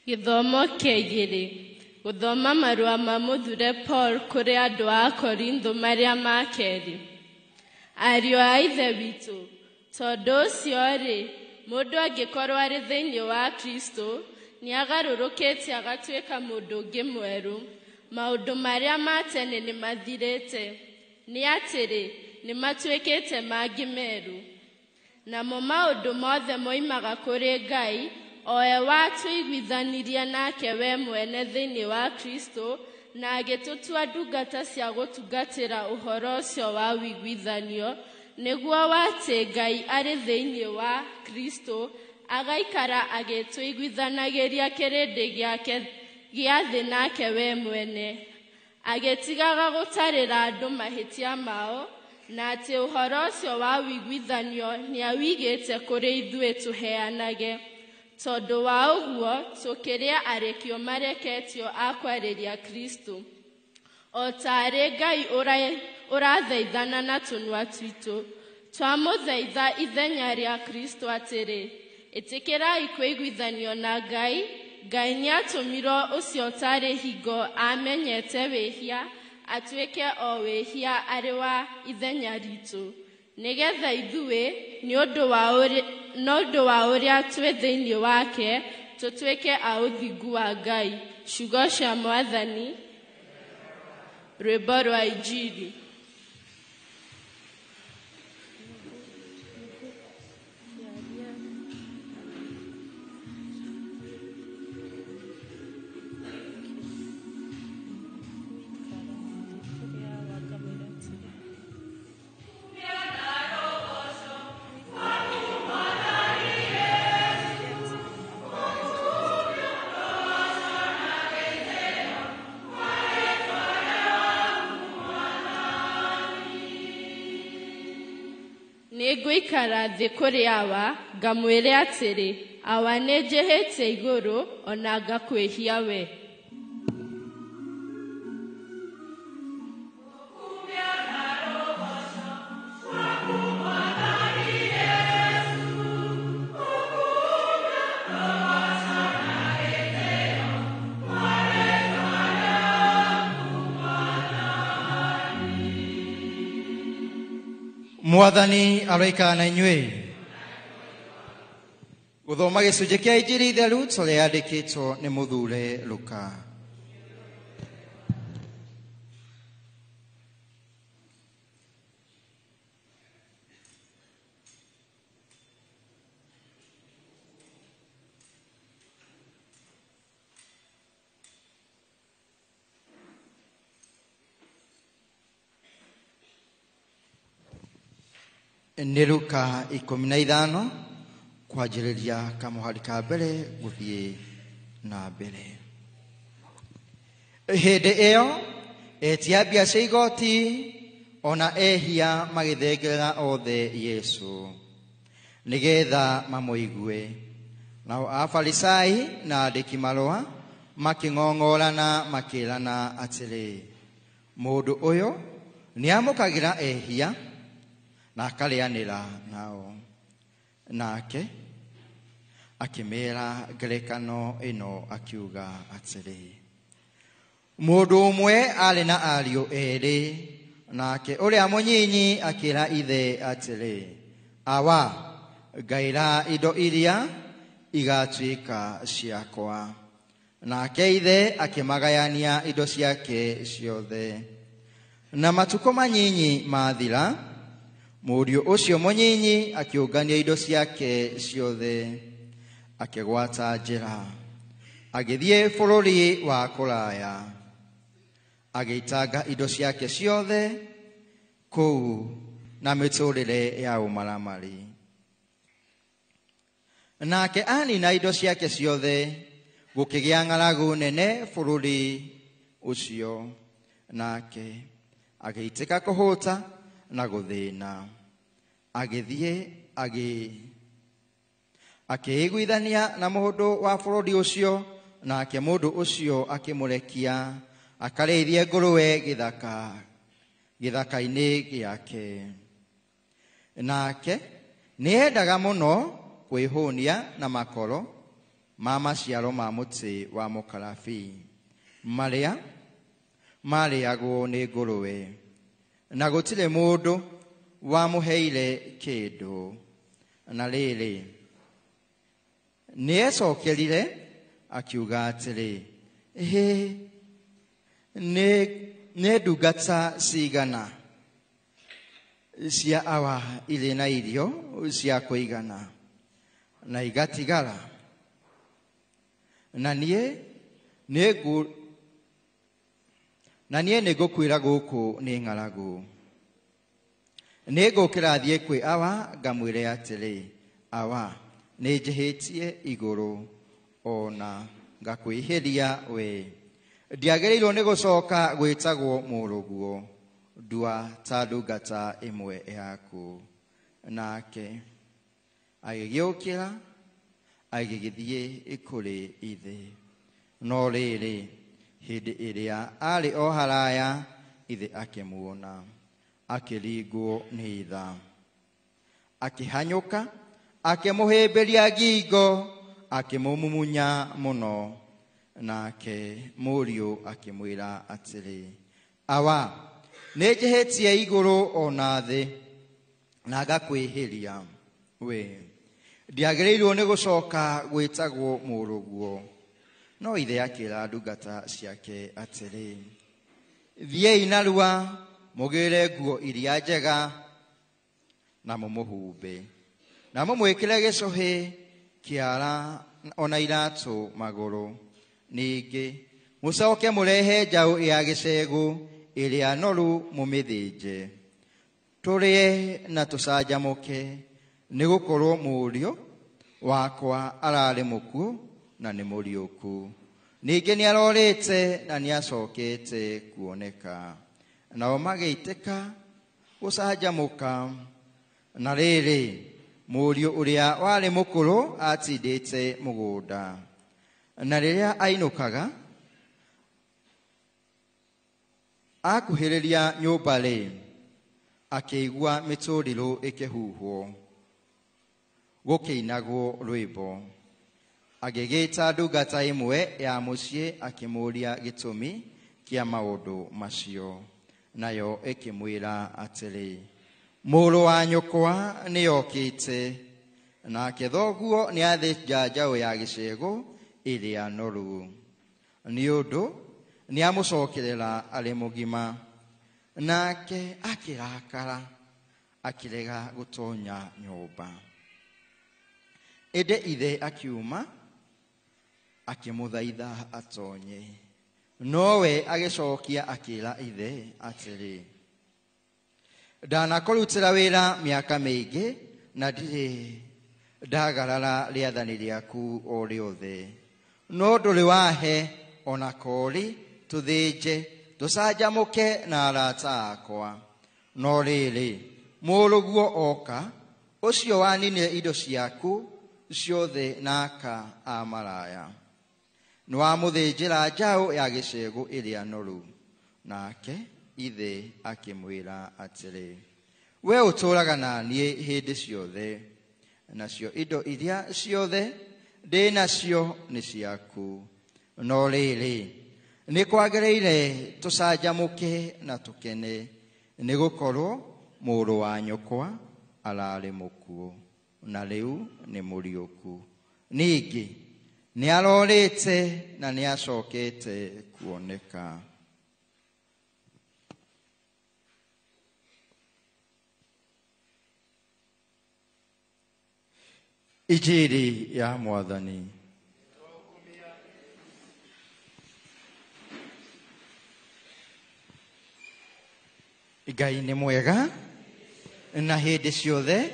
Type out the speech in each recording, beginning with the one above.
Gĩthomo kĩa 2. Gũthoma marũa ma Mũthure Paul kũrĩ andũ a Korintho marĩa ma kerĩ. Ariũ a Ithe witũ, tondũ ũcio-rĩ, mũndũ angĩkorwo arĩ thĩinĩ wa Kristo, nĩagarũrũkĩte agatuĩka mũndũ ũngĩ mwerũ. Maũndũ marĩa ma tene nĩmathirĩte, nĩ atĩrĩ, nĩmatuĩkĩte mangĩ merũ. Namo maũndũ mothe moimaga kũrĩ Ngai, o we watũiguithanirie nake we mwene thĩinĩ wa Kristo, na agĩtũtua ndungata cia gũtungatĩra ũhoro ũcio wa ũiguithanio, nĩguo watĩ Ngai arĩ thĩinĩ wa Kristo, agaikara agĩtũiguithanagĩria kĩrĩndĩ gĩake gĩa thĩ nake we mwene, agĩtigaga gũtarĩra andũ mahĩtia mao, na atĩ ũhoro ũcio wa ũiguithanio nĩawigĩte kũrĩ ithuĩ tũheanage. Tondũ wa ũguo, tũkĩrĩa arekio mareketio a kwarĩria Kristo. O tarĩ Ngai ũrathaithana na tũnua twitũ, twamũthaitha ithenya rĩa Kristo atĩrĩ, ĩtĩkĩrai kwĩiguithanio na Ngai. Ngai nĩatũmirwo ũcio ũtarĩ hingo amenyete wĩhia, atuĩke o wĩhia arĩ wa ithenya ritũ, nĩgetha ithuĩ nĩ ũndũ wa ũrĩa twĩ thĩinĩ wake tũtuĩke a ũthingu wa Ngai. Ciugo cia Mwathani. Rwĩmbo rwa Injili. Nĩngũikara thĩ kũrĩ awa, ngamwĩre atĩrĩ, awa nĩnjĩhĩte igũrũ, ona ngakwĩhia we. Mwathani aroikara na inyuĩ. Gũthoma gĩcunjĩ kĩa Injili theru tũrĩa yandĩkĩtwo nĩ Mũthure Luka. Nĩ Luka 15 kwanjĩrĩria kamũhari ka mbere gũthiĩ na mbere. Hĩndĩ ĩyo etia mbia cia igoti ona ehia magĩthengerera othe Yesu, nĩgetha mamũigue. Nao Afarisai na andĩki marũa makĩng'ong'orana makĩrana atĩrĩ, mũndũ ũyũ nĩamũkagĩra ehia na akarĩanĩra nao. Nake akĩmera ngerekano ĩno akiuga atĩrĩ, mũndũ ũmwe arĩ na ariũ erĩ, nake ũrĩa mũnyinyi akĩra ithe atĩrĩ, awa, ngaĩra indo iria igatuĩka ciakwa. Nake ithe akĩmagayania indo ciake ciothe. Na matukũ manyinyi mathira, mũriũ ũcio mũnyinyi akĩũngania indo ciake ciothe, akĩgwata njĩra, agĩthiĩ bũrũri wa kũraya, agĩitanga indo ciake ciothe kũu na mĩtũrĩre ya ũmaramari. Nake anina indo ciake ciothe, gũkĩgĩa ng'aragu nene bũrũri ũcio, nake agĩitĩka kũhũta na gũthĩna. Agĩthiĩ akĩiguithania na mũndũ wa bũrũri ũcio, nake mũndũ ũcio akĩmũrekia akarĩithie ngũrwe gĩthaka-inĩ gĩake. Nake nĩendaga mũno kwĩhũnia na makoro, mama maciaro ma mũtĩ wa mũkarabi marĩa marĩagwo nĩ ngũrwe, na gũtirĩ mũndũ wamũheire kĩndũ. Na rĩrĩ, nĩecokerire akiuga atĩrĩ, nĩ ndungata cigana cia awa irĩ na irio cia kũigana na igatigara, na niĩ nĩngũkwĩra gũkũ nĩ ng'aragu. Nĩngũkĩra thiĩ kwĩ awa ngamwĩre atĩrĩ, awa nĩnjĩhĩtie igũrũ ona ngakwĩhĩria we, ndiagĩrĩirwo nĩ gũcoka gwĩtagwo mũrũguo, ndua ta ndungata ĩmwe yaku. Nake agĩgĩũkĩra agĩgĩthiĩ kũrĩ ithe. No rĩrĩ, hĩndĩ ĩrĩa arĩ o haraya, ithe akĩmuona, akĩringwo nĩ tha, akĩhanyũka, akĩmũhĩmbĩria ngingo, akĩmũmumunya mũno. Nake mũriũ akĩmwĩra atĩrĩ, awa nĩnjĩhĩtie igũrũ ona thĩ, na ngakwĩhĩria we, ndiagĩrĩirwo nĩ gũcoka gwĩtagwo mũrũguo. No ithe akĩra ndungata ciake atĩrĩ, thiĩi narua mũgĩre nguo iria njega na mũmũhumbe, na mũmwĩkĩre gĩcũhĩ kĩara ona iratũ magũrũ. Ningĩ mũcoke mũrehe njaũ ya gĩcegũ ĩrĩa noru mũmĩthĩnje, tũrĩe na tũcanjamũke, nĩgũkorwo mũriũ wakwa ararĩ mũkuũ na nĩ mũriũku, ningĩ nĩarorĩte na nĩacokete kuoneka. Nao magĩitĩka gũcanjamũka. Na rĩrĩ, mũriũ ũrĩa warĩ mũkũrũ atindĩte mũgũnda, na rĩrĩa ainũkaga akuhĩrĩria nyũmba-rĩ, akĩigua mĩtũrirũ ĩkĩhuhwo, gũkĩinagwo rwĩmbo. Agĩgĩta ndungata ĩmwe ya mũciĩ akĩmũria gĩtũmi kĩa maũndũ macio. Nayo ĩkĩmwĩra atĩrĩ, mũrũ wa nyũkwa nĩokĩte, nake thoguo nĩathĩnja njaũ ya gĩcegũ ĩrĩa noru, nĩ ũndũ nĩamũcokerera arĩ mũgima. Nake akĩrakara, akĩrega gũtonya nyũmba. Ĩndĩ ithe akiuma, akĩmũthaitha atonye. Nowe agĩcokia akĩra ithe atĩrĩ, ndanakũrutĩra wĩra mĩaka mĩingĩ, na ndirĩ ndagarara rĩathani rĩaku o rĩothe. No ndũrĩ wahe ona kori tũthĩnje tũcanjamũke na arata akwa. No rĩrĩ, mũrũguo oka, ũcio waninire indo ciaku ciothe na aka a maraya. Nĩwamũthĩnjĩra njaũ ya gĩcegũ ĩrĩa noru. Nake ithe akĩmwĩra atĩrĩ, we ũtũũraga na niĩ hĩndĩ ciothe, nacio indo iria ciothe ndĩ nacio nĩ ciaku. No rĩrĩ, nĩ kwagĩrĩire tũcanjamũke na tũkene, nĩgũkorwo mũrũ wa nyũkwa ararĩ mũkuũ, na rĩu nĩ mũriũku, ningĩ nĩarorĩte na nĩacokete kuoneka. Injili ya Mwathani. Ngai nĩ mwega na hĩndĩ ciothe.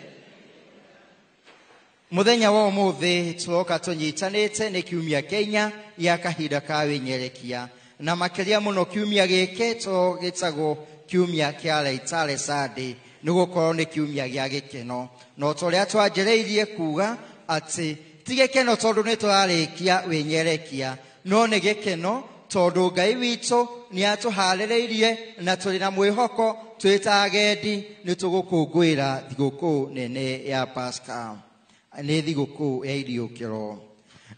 Mũthenya wa ũmũthĩ tũroka tũnyitanĩte nĩ kiumia Kenya gĩa kahinda ka wĩnyerekia, na makĩria mũno kiumia gĩkĩ gĩtagwo kiumia kĩa Laitare Sunday, nĩgũkorwo nĩ kiumia gĩa gĩkeno. No tũrĩa twanjĩrĩirie kuga atĩ ti gĩkeno tondũ nĩ tũrarĩkia wĩnyerekia, no nĩ gĩkeno tondũ Ngai witũ nĩatũharĩrĩirie na tũrĩ na mwĩhoko twĩ ta agendi nĩ tũgũkũngũĩra thigũkũ nene ya Pasaka, nĩ thigũkũ ya iriũkĩro.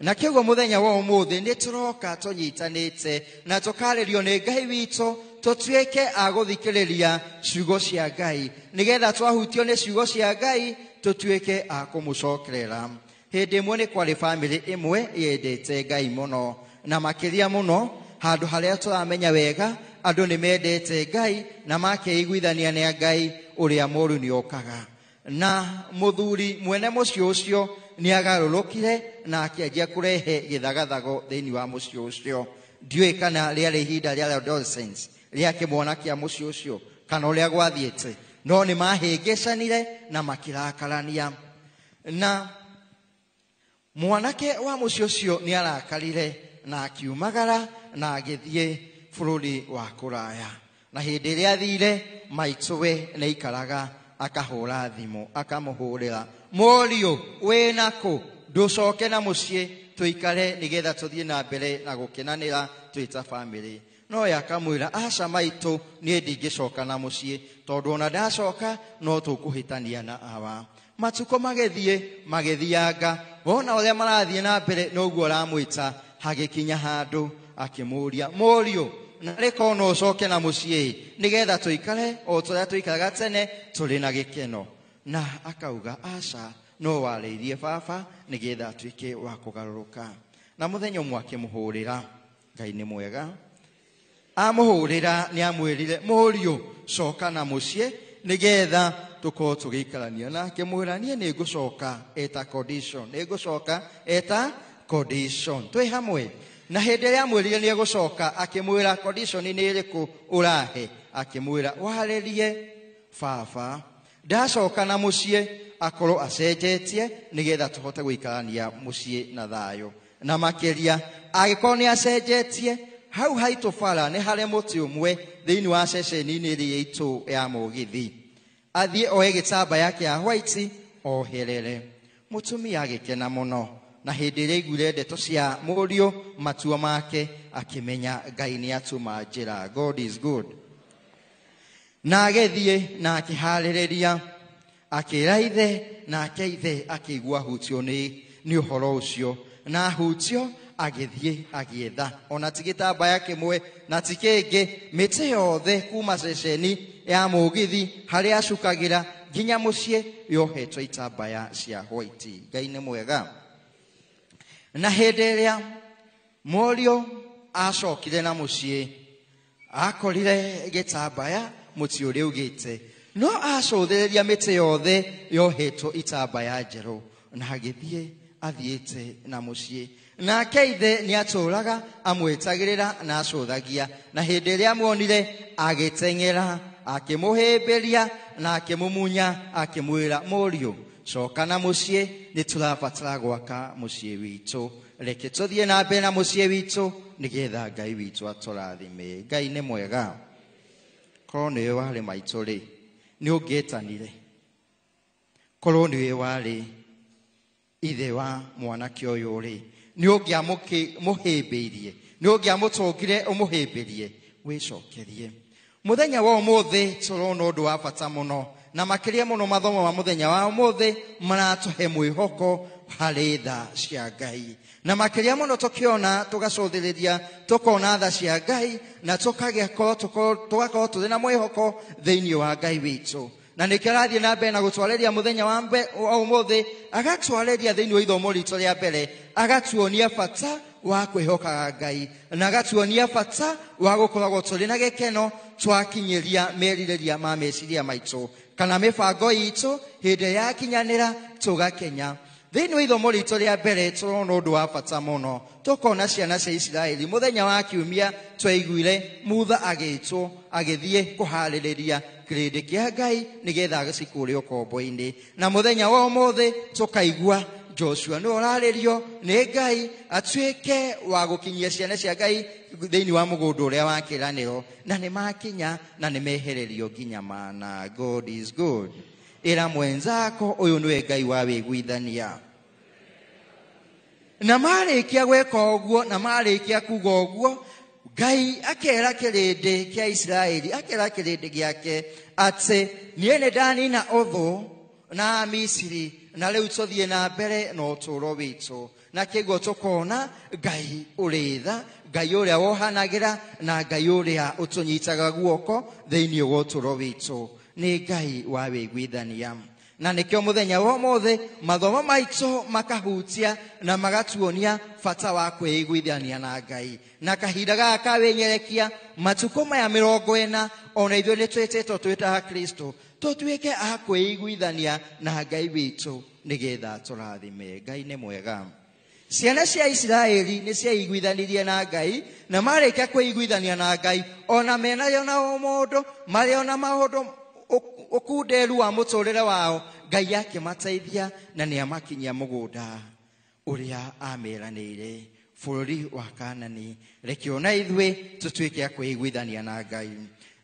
na kĩguo mũthenya wa ũmũthĩ nĩ tũroka tũnyitanĩte na tũkarĩrio nĩ Ngai witũ tũtuĩke a gũthikĩrĩria ciugo cia Ngai nĩgetha twahutio nĩ ciugo cia Ngai tũtuĩke a kũmũcokerera. Hĩndĩ ĩmwe nĩ kwarĩ bamĩrĩ ĩmwe yendete Ngai mũno, na makĩria mũno handũ harĩa tũramenya wega andũ nĩ mendete Ngai na makeiguithania na Ngai ũrĩa mũũru nĩ okaga. Na mũthuri mwene mũciĩ ũcio nĩ agarũrũkire na akĩanjia kũrehe gĩthagathago thĩinĩ wa mũciĩ ũcio. Ndiũĩ kana rĩarĩ ihinda rĩa adolescence rĩa kĩmwana kĩa mũciĩ ũcio kana ũrĩa gwathiĩte, no nĩ mahĩngĩcanire na makĩrakarania. Na mwanake wa mũciĩ ũcio nĩ arakarire na akiumagara na agĩthiĩ bũrũri wa kũraya. Na hĩndĩ ĩrĩa athire, maitũwe nĩ ikaraga akahũra thimũ akamũhũrĩra, mũriũ wĩna kũ, ndũcoke na mũciĩ tũikare nĩgetha tũthiĩ na mbere na gũkenanĩra twĩta bamĩrĩ. No yakamwĩra, aca maitũ, niĩ ndingĩcoka na mũciĩ tondũ ona ndacoka no tũkũhĩtania na awa. Matukũ magĩthianga, wona ũrĩa marathiĩ na mbere noguo aramwĩta. Hagĩkinya handũ akĩmũria, mũriũ na rĩko no ũcoke na mũciĩ nĩgetha tũikare o tũrĩa tũikaraga tene tũrĩ na gĩkeno. Na akauga aca, no warĩirie baba nĩgetha atuĩke wa kũgarũrũka. Na mũthenya ũmwe akĩmũhũrĩra. Ngai nĩ mwega. Amũhũrĩra nĩ amwĩrire, mũriũ coka na mũciĩ nĩgetha tũkorwo tũgĩikarania. Na akĩmwĩra, niĩ nĩ ngũcoka eta condition, nĩ ngũcoka eta condition. Twĩ hamwe. Na hĩndĩ ĩrĩa amwĩrire nĩ egũcoka, akĩmwĩra condition nĩ ĩrĩkũ ũrahe? Akĩmwĩra, warĩrie baba ndacoka na mũciĩ akorwo acenjetie nĩgetha tũhote gũikarania mũciĩ na thayũ. Na makĩria agĩkorwo nĩ acenjetie, hau haitũ bara nĩ harĩ mũtĩ ũmwe thĩinĩ wa ceceni-inĩ ĩrĩa itũ ya mũgithi. Athiĩ oe gĩtambaya kĩa white oherere. Mũtumia agĩkena mũno, na hĩndĩ ĩrĩa aiguire ndeto cia mũriũ, matua make akĩmenya Ngai nĩ atuma njĩra. God is good. Na agĩthiĩ na akĩharĩrĩria, akĩra ithe, nake ithe akĩigua hutio nĩ ũhoro ũcio. Na hutio agĩthiĩ agĩetha ona ti gĩtambaya kĩmwe na ti kĩngĩ, mĩtĩ yothe kuma ceceni ya mũgithi harĩa acukagĩra nginya mũciĩ yohetwo itambaya cia white. Ngai nĩ mwega. Na hĩndĩ ĩrĩa mũriũ acokire na mũciĩ, akorire gĩtambaya mũtĩ ũrĩa ugĩte, no acũthĩrĩria mĩtĩ yothe yohetwo itambaya njerũ, na agĩthiĩ athiĩte na mũciĩ. Nake ithe nĩ atũraga amwĩtagĩrĩra na acũthagia, na hĩndĩ ĩrĩa amuonire agĩteng'era, akĩmũhĩmbĩria na akĩmũmunya, akĩmwĩra, mũriũ coka na mũciĩ, nĩ tũrabatara gwaka mũciĩ witũ. Reke tũthiĩ na mbere na mũciĩ witũ nĩgetha Ngai witũ atũrathime. Ngai nĩ mwega. Korwo nĩwe warĩ maitũ rĩ, nĩ ũngĩetanire. Korwo nĩwe warĩ ithe wa mwanake ũyũ rĩ, nĩ ũngĩamũhĩmbĩirie, nĩ ũngĩamũtũngire ũmũhĩmbĩrie. Wĩcokerie. Mũthenya wa ũmũthĩ tũrona ũndũ wa bata mũno, na makĩria mũno mathomo ma mũthenya wa ũmũthĩ maratũhe mwĩhoko harĩ tha cia Ngai. Na makĩria mũno tũkĩona tũgacũthĩrĩria, tũkona tha cia Ngai na tũgakorwo tũrĩ na mwĩhoko thĩinĩ wa Ngai witũ. Na nĩkĩo arathiĩ na mbere na gũtwarĩria mũthenya wa ũmũthĩ, agatwarĩria thĩinĩ wa ithomo ritũ rĩa mbere, agatuonia bata wa kwĩhokaga Ngai, na agatuonia bata wa gũkoragwo tũrĩ na gĩkeno twakinyĩria merirĩria ma meciria maitũ kana mĩbango itũ hĩndĩ yakinyanĩra tũgakenya. Thĩinĩ wa ithomo ritũ rĩa mbere tũrona ũndũ wa bata mũno. Tũkona ciana cia Isiraeli mũthenya wa kiumia twaiguire mutha agĩtwo agĩthiĩ kũharĩrĩria kĩrĩndĩ kĩa Ngai nĩgetha agĩcikũre ũkombo-inĩ. Na mũthenya wa ũmũthĩ tũkaigua Joshua nĩ ũrarĩrio nĩ Ngai atuĩke wa gũkinyia ciana cia Ngai thĩinĩ wa mũgũnda ũrĩa wa kĩĩranĩro, na nĩ makinya na nĩ mehererio nginya mana. God is good. Ĩra mwenzako ũyũ nĩwe Ngai wa wĩiguithania. Na marĩkia gwĩka ũguo na marĩkia kuga ũguo, Ngai akera kĩrĩndĩ kĩa Isiraeli, akera kĩrĩndĩ gĩake atĩ niĩ nĩ ndanina ũthũ na Misiri na rĩu tũthiĩ na mbere na ũtũũro witũ na kĩguo tũkona Ngai ũrĩ tha, Ngai ũrĩa wohanagĩra na Ngai ũrĩa ũtũnyitaga guoko thĩinĩ wa ũtũũro witũ nĩ Ngai wa wĩiguithania. Na nĩkĩo mũthenya wa ũmũthĩ mathomo maitũ makahutia na magatuonia bata wa kwĩiguithania na Ngai. Na kahinda gaka ka wĩnyerekia matukũ maya 40 ona ithuĩ nĩ twĩtĩtwo twĩ ta Kristo tũtuĩke a kwĩiguithania na Ngai witũ nĩgetha tũrathime. Ngai nĩ mwega. Ciana cia Isiraeli nĩ ciaiguithanirie na Ngai na marĩkia kwĩiguithania na Ngai ona menayo na mũndũ marĩ ona maũndũ ũkunderu wa mũtũrĩre wao Ngai akĩmateithia na nĩ amakinyia mũgũnda ũrĩa ameranĩire bũrũri wa Kanani. Reke ona ithuĩ tũtuĩke a kwĩiguithania na Ngai.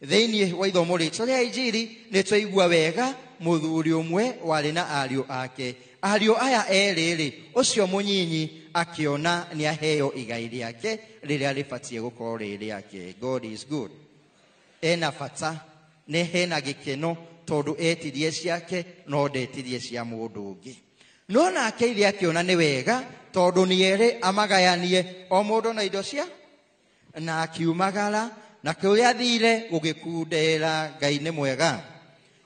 Thĩinĩ wa ithomo rĩtũ rĩa Injili nĩ twaigua wega mũthuri ũmwe warĩ na ariũ ake. Ariũ aya erĩ ũcio mũnyinyi akĩona nĩ aheo igai rĩake rĩrĩa rĩbatiĩ gũkorwo rĩ rĩake. God is good. Ena bata nĩ hena gĩkeno tondũ etirie ciake no ndetirie cia mũndũ ũngĩ. No nake ithe akĩona nĩ wega tondũ nĩ erĩ amagayanie o mũndũ na indo cia na akiumagara na kũrĩa athire gũgĩkundera. Ngai nĩ mwega.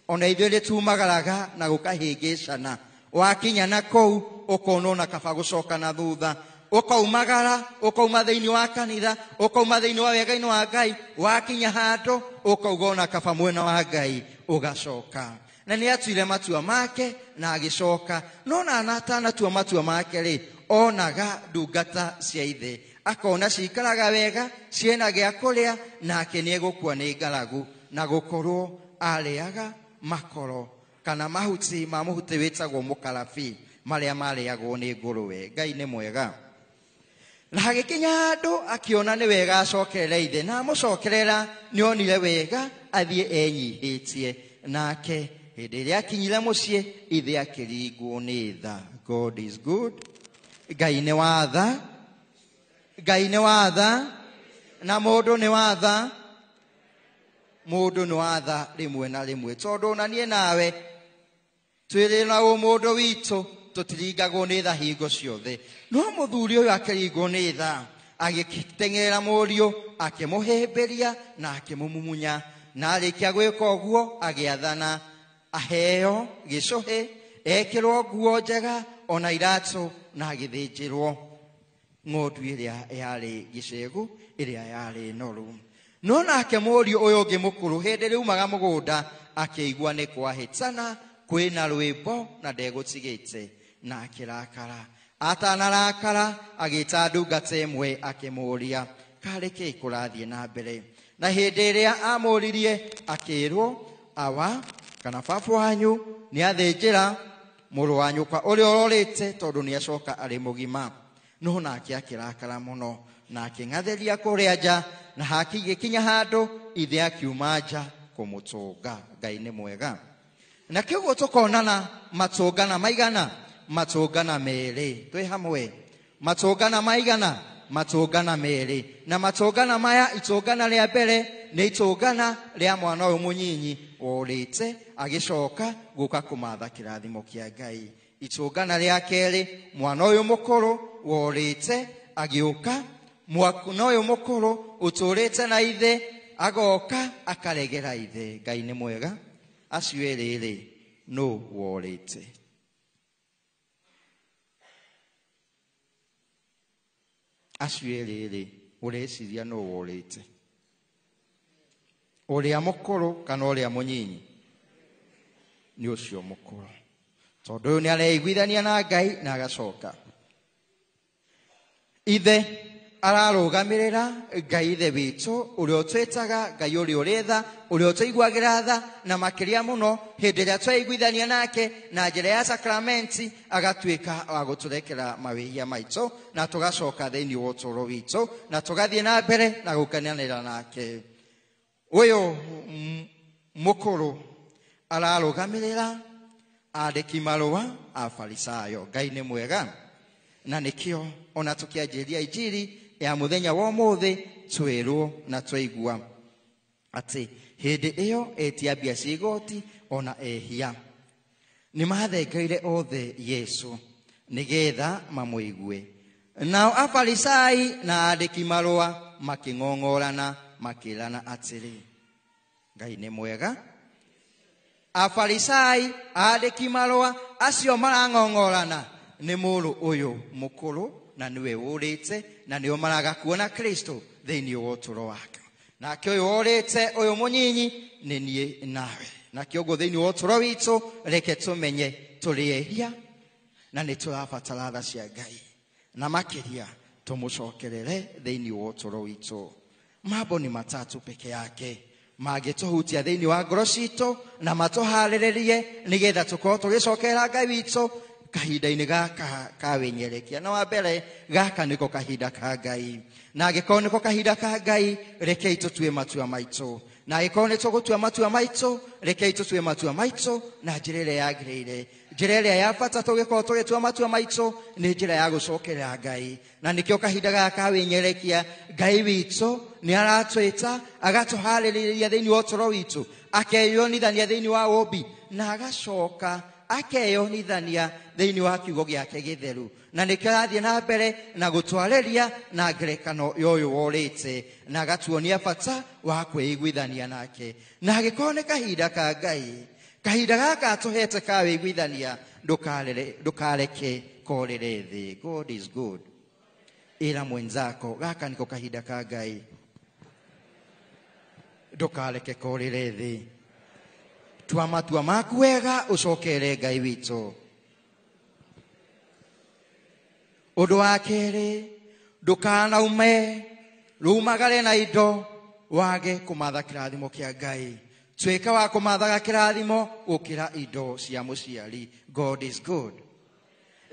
Ona ithuĩ nĩ tumagaraga na gũkahĩngĩcana. Wakinya na kũu ũkona ona kaba gũcoka na thutha. Ũkaumagara, ũkauma thĩinĩ wa kanitha, ũkauma thĩinĩ wa wega-inĩ wa Ngai. Wakinya handũ ũkauga ona kaba mwena wa Ngai ũgacoka. Na nĩ atuire matua make na agĩcoka. No na atanatua matua make rĩ, onaga ndungata cia ithe akona cikaraga wega ciena gĩa kũrĩa nake nĩ egũkua nĩ ngaragu na gũkorwo arĩaga makoro kana mahuti ma mũhuti wĩtagwo mũkarabi marĩa marĩagwo nĩ ngũrũwe. Ngai nĩ mwega. Na hagĩkinya handũ akĩona nĩ wega acokerera ithe na amũcokerera nĩ onire wega athiĩ enyihĩtie. Nake hĩndĩ ĩrĩa akinyire mũciĩ ithe akĩringwo nĩ tha. God is good. Ngai nĩ wa tha. Ngai nĩ wa tha na mũndũ nĩ wa tha. Mũndũ nĩ wa tha rĩmwe na rĩmwe tondũ na niĩ nawe twĩrĩ na ũmũndũ witũ tũtiringagwo nĩ tha hingo ciothe. No mũthuri ũyũ akĩringwo nĩ tha agĩteng'era mũriũ akĩmũhĩmbĩria na akĩmũmumunya. Na arĩkia gwĩka ũguo agĩathana aheo gĩcũhĩ, ekĩrwo nguo njega ona iratũ na agĩthĩnjĩrwo ng'ondu ĩrĩa yarĩ gĩcegu ĩrĩa yarĩ noru. No nake mũriũ ũyũ ũngĩ mũkũrũ hĩndĩ ĩrĩa umaga mũgũnda akĩigua nĩ kwahĩtana kwĩna rwĩmbo na ndegũtigĩte na akĩrakara. Atanarakara agĩta ndungata ĩmwe akĩmũria karĩ kĩĩ kũrathiĩ na mbere. Na hĩndĩ ĩrĩa amũririe akĩrwo awa kana baba wanyu nĩ athĩnjĩra mũrũ wa nyũkwa ũrĩa ũrorĩte tondũ nĩ acoka arĩ mũgima. No nake akĩrakara mũno na akĩng'atheria kũrĩa nja na hakĩgĩkinya handũ ithe akiuma nja kũmũtũnga. Ngai nĩ mwega. Na kĩguo tũkonana matũngana maigana. Matũngana merĩ. Twĩ hamwe. Matũngana maigana. Matũngana merĩ. Na matũngana maya itũngana rĩa mbere nĩ itũngana rĩa mwana ũyũ mũnyinyi worĩte agĩcoka gũka kũmatha kĩrathimo kĩa Ngai. Itũngana rĩa kerĩ mwana ũyũ mũkũrũ worĩte agĩũka. Mwana ũyũ mũkũrũ ũtũrĩte na ithe agoka akaregera ithe. Ngai nĩ mwega. Acio erĩ no worĩte. Acio erĩ ũreciria no worĩte. Ũrĩa mũkũrũ kana ũrĩa mũnyinyi? Nĩ ũcio mũkũrũ. Tondũ ũyũ nĩ areiguithania na Ngai na agacoka. Ithe ararũgamĩrĩra Ngai ithe witũ ũrĩa ũtwĩtaga Ngai ũrĩa ũrĩ tha, ũrĩa ũtũiguagĩra tha na makĩria mũno hĩndĩ ĩrĩa tweiguithania nake na njĩra ya sakramenti agatuĩka wa gũtũrekera mawĩhia maitũ na tũgacoka thĩinĩ wa ũtũũro witũ na tũgathiĩ na mbere na gũkenanĩra nake. Ũyũ mũkũrũ ararũgamĩrĩra andĩki marũa a Farisayo. Ngai nĩ mwega. Na nĩkĩo ona tũkĩanjĩrĩria Injili ya mũthenya wa ũmũthĩ twĩrwo na twaigua atĩ hĩndĩ ĩyo etia mbia cia igoti ona ehia. nimathengeire othe Yesu nigetha mamũigue. Nao Afarisai na andĩki marũa makĩng'ong'orana makĩrana atĩrĩ, Ngai nĩ mwega. Afarisai andĩki marũa acio marang'ong'orana nĩ mũrũ ũyũ mũkũrũ na niwe ũrĩte na nĩo maraga kuona Kristo thĩinĩ wa ũtũũro wake. Nake ũyũ ũrĩte ũyũ mũnyinyi nĩ niĩ nawe. Nakĩo ũguo thĩinĩ wa ũtũũro witũ reke tũmenye tũrĩ ehia na nĩ tũrabatara tha cia Ngai, na makĩria tũmũcokerere thĩinĩ wa ũtũũro witũ. Mambo ni matatu peke yake mangĩtũhutia thĩinĩ wa ngoro citũ na matũharĩrĩrie nĩgetha tũkorwo tũgĩcokerera Ngai witũ kahinda-inĩ gaka ka wĩnyerekia. Na wa mbere, gaka nĩko kahinda ka Ngai, na angĩkorwo nĩko kahinda ka Ngai, rekei tũtue matua maitũ. Na angĩkorwo nĩ tũgũtua matua maitũ, rekei tũtue matua maitũ na njĩra ĩrĩa yagĩrĩire. Njĩra ĩrĩa ya bata tũgĩkorwo tũgĩtua matua maitũ nĩ njĩra ya gũcokerera Ngai. Na nĩkĩo kahinda gaka ka wĩnyerekia, Ngai witũ nĩ aratwĩta agatũharĩrĩria thĩinĩ wa ũtũũro witũ, akeyonithania thĩinĩ wa ũmbi, na agacoka akeyonithania thĩinĩ wa kiugo gĩake gĩtheru. Na nĩkĩo arathiĩ na mbere na gũtwarĩria na ngerekano ya ũyũ worĩte, na agatuonia bata wa kwĩiguithania nake. Na angĩkorwo nĩ kahinda ka Ngai, kahinda gaka atũhete ka wĩiguithania, ndũkareke korere thĩ. God is good. Ĩra mwenzako, gaka nĩko kahinda ka Ngai, ndũkareke korere thĩ. Tua matua maku wega ũcokere Ngai witũ. Ũndũ wa kerĩ, ndũkanaume rumagare na indo wage kũmatha kĩrathimo kĩa Ngai. Tuĩka wa kũmathaga kĩrathimo gũkĩra indo cia mũciari. God is good.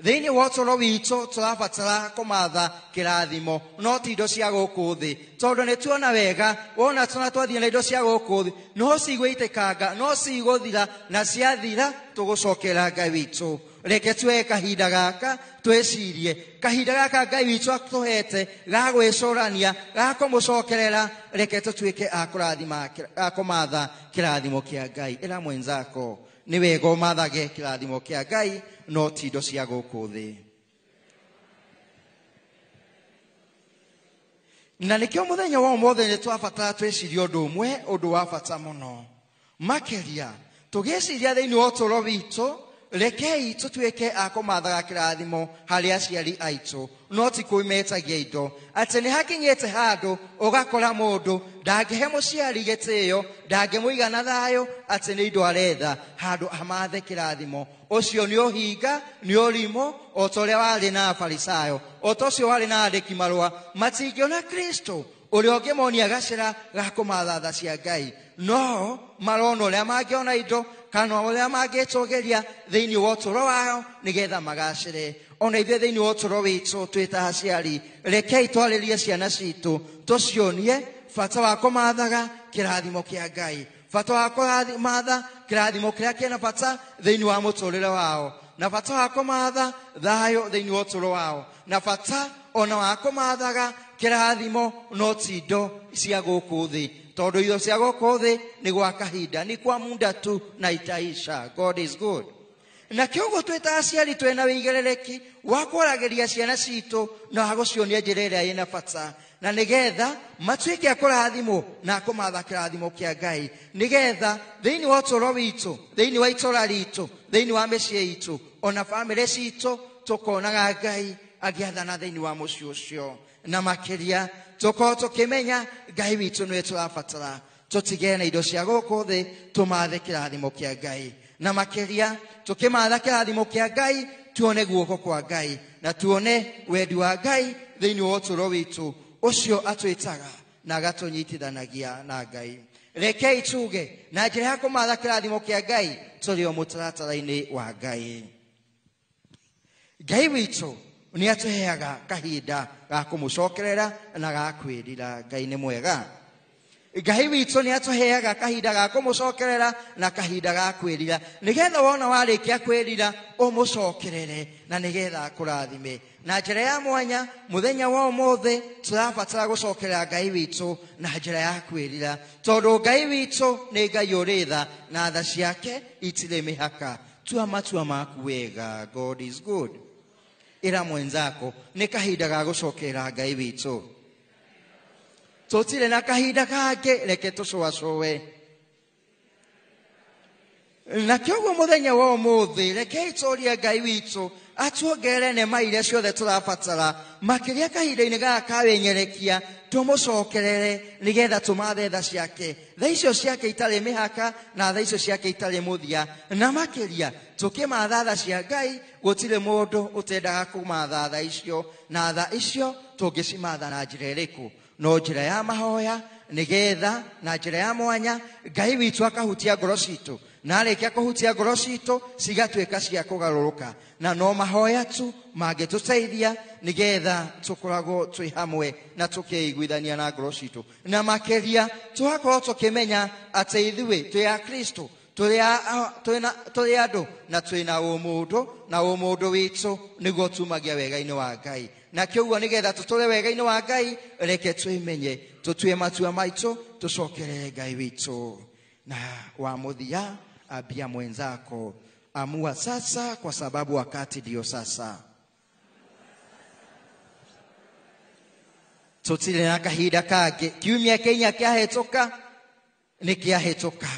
Thĩinĩ wa ũtũũro witũ tũrabatara kũmatha kĩrathimo, no ti indo cia gũkũ thĩ. Tondũ nĩ tuona wega, wona twathiĩ na indo cia gũkũ thĩ, no cigũitĩkanga, no cigũthira, na ciathira tũgũcokera Ngai witũ. Reke tuoye kahinda gaka twĩcirie, kahinda gaka Ngai witũ atũhete ga gwĩcũrania, ga kũmũcokerera. Reke tũtuĩke a kũmatha kĩrathimo kĩa Ngai. Ĩra mwenzako, nĩ wega ũmathage kĩrathimo kĩa Ngai, no ti indo cia gũkũ thĩ. Na nĩkĩo mũthenya wa ũmũthĩ nĩ twabatara twĩcirie ũndũ ũmwe, ũndũ wa bata mũno makĩria. Tũgĩciria thĩinĩ wa ũtũũro witũ, rekei tũtuĩke a kũmathaga kĩrathimo harĩ aciari aitũ, no ti kwĩmetagia indo. Atĩ nĩ hakinyĩte handũ ũgakora mũndũ ndangĩhe mũciari gĩtĩĩo, ndangĩmũiga na thayũ, atĩ nĩ indo aretha handũ amathe kĩrathimo. Ũcio nĩ ũhinga, nĩ ũrimũ, o ta ũrĩa warĩ na Afarisayo, o ta ũcio warĩ na andĩki marũa. Matingĩona Kristo ũrĩa ũngĩmonia gacĩra ga kũmatha tha cia Ngai, no marona ũrĩa mangĩona indo kana ũrĩa mangĩtũgeria thĩinĩ wa ũtũũro wao nĩgetha magacĩre. Ona ithuĩ thĩinĩ wa ũtũũro witũ twĩ ta aciari, rekei twarĩrie ciana citũ, tũcionie bata wa kũmathaga kĩrathimo kĩa Ngai, bata wa kũmatha kĩrathimo kĩrĩa kĩna bata thĩinĩ wa mũtũũrĩre wao, na bata wa kũmatha thayũ thĩinĩ wa ũtũũro wao, na bata ona wa kũmathaga kĩrathimo no ti indo cia gũkũ thĩ. Tondũ indo cia gũkũ thĩ nĩ gwa kahinda, ni kwa muda tu na itaisha. God is good. Na kĩoguo twĩ ta aciari twĩna wĩigĩrĩrĩki wa kwaragĩria ciana citũ na wa gũcionia njĩra ĩrĩa ĩna bata, na nĩgetha matuĩke a kũrathimwo na kũmatha kĩrathimo kĩa Ngai, nĩgetha thĩinĩ wa ũtũũro witũ, thĩinĩ wa itũũra ritũ, thĩinĩ wa mĩciĩ itũ, ona bamĩrĩ citũ tũkonaga Ngai agĩathana thĩinĩ wa mũciĩ ũcio. Na makĩria tũkorwo tũkĩmenya Ngai witũ nĩwe tũrabatara. Tũtige na indo cia gũkũ thĩ, tũmathe kĩrathimo kĩa Ngai. Na makĩria tũkĩmatha kĩrathimo kĩa Ngai, tuone guoko kwa Ngai na tuone wendi wa Ngai thĩinĩ wa ũtũũro witũ, ũcio atwĩtaga na agatũnyitithanagia na Ngai. Rekei tuge na njĩra ya kũmatha kĩrathimo kĩa Ngai tũrĩ o mũtaratara-inĩ wa Ngai. Ngai witũ nĩ atũheaga kahinda ga kũmũcokerera na ga kwĩrira. Ngai nĩ mwega. Ngai witũ nĩ atũheaga kahinda ga kũmũcokerera na kahinda ga kwĩrira, nĩgetha wona warĩkia kwĩrira ũmũcokerere na nĩgetha akũrathime. Na njĩra ya mwanya mũthenya wa ũmũthĩ tũrabatara gũcokerera Ngai witũ na njĩra ya kwĩrira, tondũ Ngai witũ nĩ Ngai ũrĩ tha na tha ciake itirĩ mĩhaka. tua matua maku wega. God is good. Ira mwenzako ni kahinda ga gucokera Ngai witũ. Tutire na kahinda kangĩ, reke tũcũacũe. Na kĩoguo mũthenya wa ũmũthĩ, reke tũũrie Ngai witũ atuongerere nema iria ciothe tũrabatara, makĩria kahinda-inĩ gaka ka wĩnyerekia, tũmũcokerere nĩgetha tũmathe tha ciake, tha icio ciake itarĩ mĩhaka na tha icio ciake itarĩ mũthia. Na makĩria tũkĩmatha tha cia Ngai, gũtirĩ mũndũ ũtendaga kũmatha tha icio, na tha icio tũngĩcimatha na njĩra ĩrĩkũ? No njĩra ya mahoya, nĩgetha na njĩra ya mwanya Ngai witũ akahutia ngoro citũ, na arĩkia kũhutia ngoro citũ cigatuĩka cia kũgarũrũka. Na no mahoya tu mangĩtũteithia nĩgetha tũkoragwo twĩ hamwe na tũkĩiguithania na ngoro citũ. Na makĩria tũgakorwo tũkĩmenya atĩ ithuĩ twĩ a Kristo, tũrĩ andũ na twĩna ũmũndũ, na ũmũndũ witũ nĩguo tumagia wega-inĩ wa Ngai. Na kĩoguo nĩgetha tũtũre wega-inĩ wa Ngai, reke twĩmenye, tũtue matua maitũ, tũcokerere Ngai witũ. Na wa mũthia, ambia mwenzako, amua sasa kwa sababu wakati ndio sasa. Tutire na kahinda kangĩ, kiumia Kenya kĩahĩtũka nĩ kĩahĩtũka.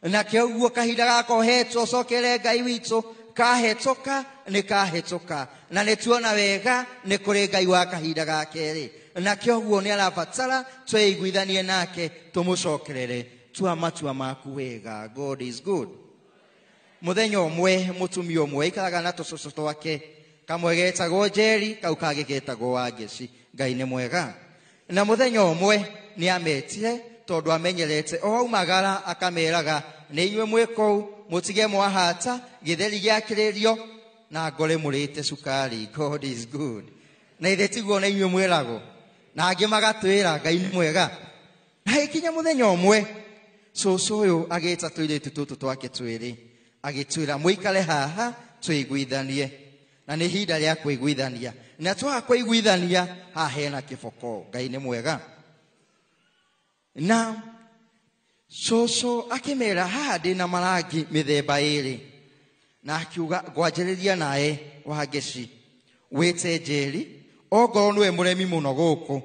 Na kĩoguo kahinda gaka ũhetwo ũcokerere Ngai witũ, kahĩtũka nĩ kahĩtũka. Na nĩ tuona wega nĩ kũrĩ Ngai wa kahinda ga kerĩ. Na kĩoguo nĩ arabatara tweiguithanie nake, tũmũcokerere. Tua matua maku wega. God is good. Mũthenya ũmwe mũtumia ũmwe ikaraga na tũcũcũ twake, kamwe getagwo Njeri, kau kangĩ getagwo Wangeci. Ngai nĩ mwega. Na mũthenya ũmwe nĩ ametire tondũ amenyerete, o aumagara akameraga, nĩ inyuĩ mwĩ kũu, mũtige mwahata, gĩtheri gĩakĩrĩrio na ngore mũrĩte cukari. God is good. Na ithe tiguo na inyuĩ mwĩragwo, na angĩ magatwĩra Ngai nĩ mwega. Na ikinya mũthenya ũmwe cũcũ ũyũ agĩta tũirĩtu tũtũ twake twĩrĩ, agĩtwĩra mũikare haha twĩiguithanie. Na nĩ ihinda rĩa kwĩiguithania, na twaga kwĩiguithania haha hena kĩboko. Ngai nĩ mwega. Na cũcũ akĩmera, haha ndĩna marangi mĩthemba ĩrĩ. Na akiuga, ngwanjĩrĩria nawe Wangeci, wĩte Njeri, ongorwo nĩwe mũremi mũno gũkũ,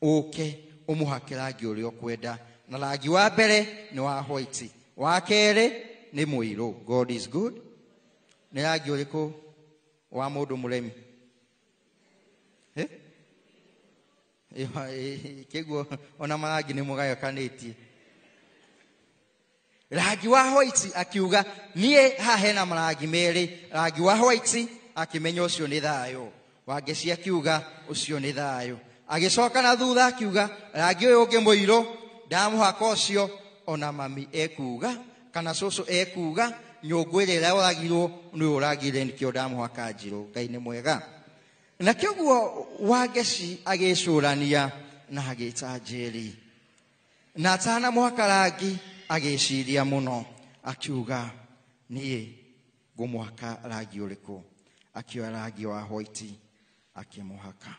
ũke ũmũhake rangi ũrĩa ũkwenda. Na rangi wa mbere nĩ wa white, wa kerĩ nĩ mũirũ. God is good. Nĩ rangi ũrĩkũ wa mũndũ mũremi? Kĩguo ona marangi nĩ mũgayakanĩtie. Rangi wa white akiuga, niĩ haha hena marangi merĩ. Rangi wa white akĩmenya ũcio nĩ thayũ. Wangeci akiuga ũcio nĩ thayũ. Agĩcoka na thutha akiuga, rangi ũyũ ũngĩ mũirũ ndamũhaka ũcio. Ona mami ekuga kana cũcũ ekuga, nyũngũ ĩrĩa ũragirwo nĩwe ũragire, nĩkĩo ndamũhaka njirũ. Ngai nĩ mwega. Na kĩoguo Wangeci agĩcũrania na agĩta Njeri, na atanamũhaka rangi agĩciria mũno, akiuga, niĩ ngũmũhaka rangi ũrĩkũ? Akĩoya rangi wa white akĩmũhaka.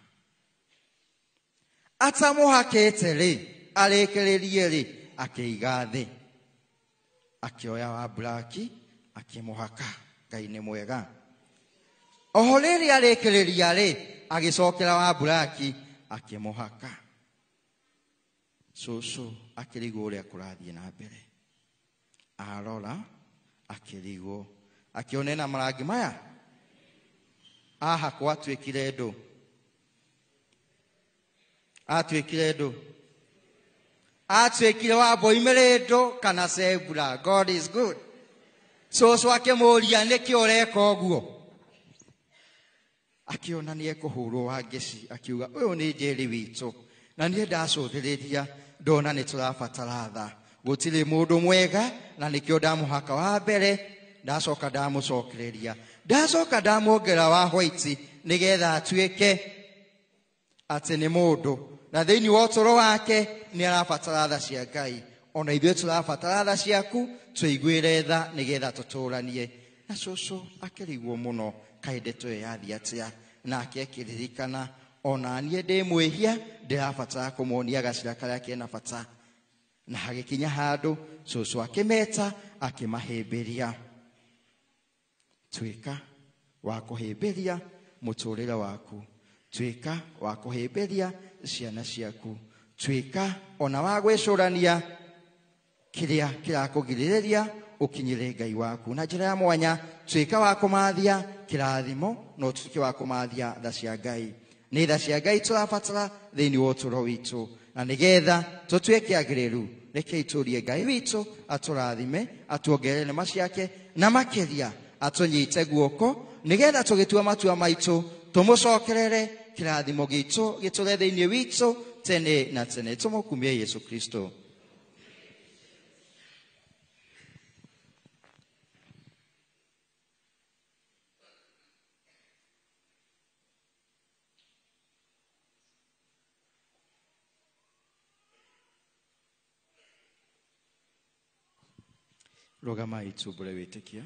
Atamũhakĩte rĩ, arĩkĩrĩrie rĩ, akĩiga thĩ, akĩoya wa black akĩmũhaka. Ngai nĩ mwega. Oho rĩrĩ arĩkĩrĩria rĩ, agĩcokera wa black akĩmũhaka. Cũcũ akĩrigwo ũrĩa kũrathiĩ na mbere. Arora akĩrigwo, akĩona na marangi maya, ahakwo atuĩkire ndũ. Atuĩkire ndũ, atuĩkire wa mboimĩrĩ ndũ kana cebura. God is good. Cũcũ akĩmũria, nĩkĩ ũreka ũguo? Akĩona nĩ ekũhũrwo Wangeci, akiuga, ũyũ nĩ Njeri witũ, na niĩ ndacũthĩrĩria ndona nĩ tũrabatara tha. Gũtirĩ mũndũ mwega, na nĩkĩo ndamũhaka wa mbere, ndacoka ndamũcokereria, ndacoka ndamuongera wa white nĩgetha atuĩke atĩ nĩ mũndũ, na thĩinĩ wa ũtũũro wake nĩ arabatara tha cia Ngai. Ona ithuĩ tũrabatara tha ciaku, twĩiguĩre tha nĩgetha tũtũũranie. Na cũcũ akĩrigwo mũno, kaĩ ndeto ĩyo yathiĩ atĩa? Nake akĩririkana, ona niĩ ndĩ mwĩhia, ndĩrabatara kũmuonia gacĩra karĩa kena bata. Na hagĩkinya handũ cũcũ akĩmeta, akĩmahĩmbĩria. tuika wa kuhimbiria muturire waku, tuika wa kuhimbiria ciana ciaku, tuika ona wa gwicurania kiria kirakugiriria ukinyire Ngai waku na njira ya mwanya, tuika wa kumathia kirathimo no tuike wa kumathia tha cia Ngai. Ni tha cia Ngai turabatara thiini wa uturo witu, na nigetha tutuike agiriru, reke iturie Ngai witu aturathime, atuongerere nema ciake na makiria atunyite guoko, nigetha tugitua matua maitu tumucokerere kirathimo gitu giture thiini witu tene na tene. Tumukumie Yesu Kristo. Rogamai tubure witikia.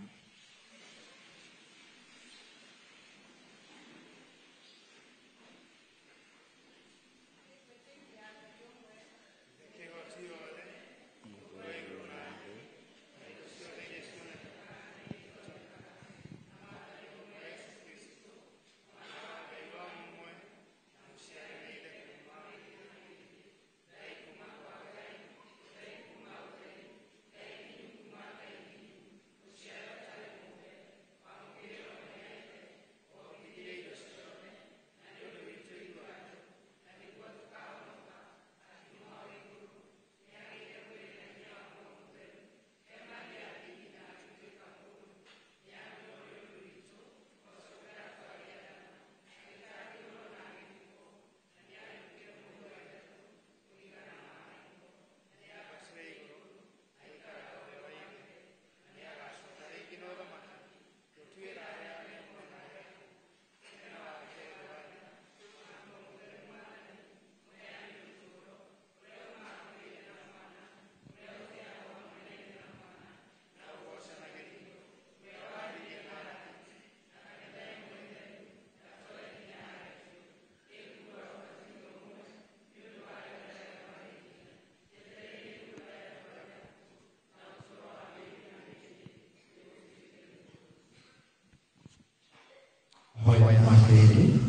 hoya makwiri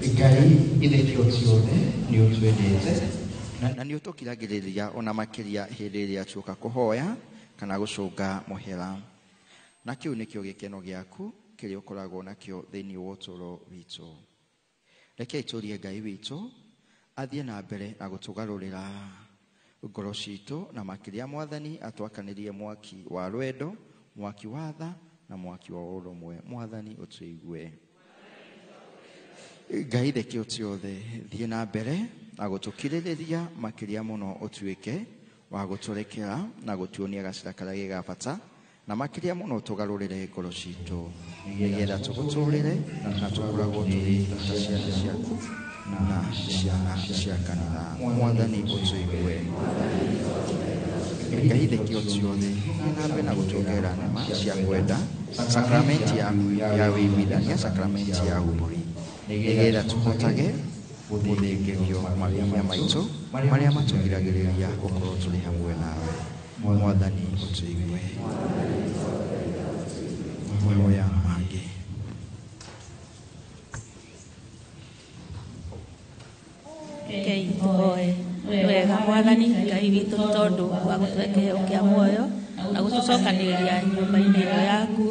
Ngai ithekio ciothe ni utwendete na ni utukiragiriria ona makiria hindi iria tuka kuhoya kana gucunga muhera. Na kiu nikio gikeno giaku kiria ukoragwo nakio thiini wa uturo witu. Reke iturie Ngai witu athie na mbere na gutugarurira ngoro citu na makiria Mwathani atwakanirie mwaki wa rwendo, mwaki wa tha na mwaki wa urumwe. Mwathani utuigue. Ngai thekio ciothe thie na mbere na gutukiririria makiria muno utuike wa guturekera na gutuonia gacira karia gabata na makiria muno tugarurire ngoro citu nigetha tuguturire na tukuragwo turi ta ciana ciaku na ciana cia kanitha. Mwathani utuigue. Ngai thekio ciothe na mbere na gutuongerera nema cia kwenda sakramenti ya wĩiguithania, sakramenti ya umuri, nigetha tuhotage guthingirio maria maitu maria matugiragiriria gukorwo turi hamwe nawe. Mwathani utuigue. Mahoya mangi. Ngai tuhoe wega Mwathani Ngai witu tondu wa gutwekeheo kia muoyo na gutucokaniria nyumba-ini ino yaku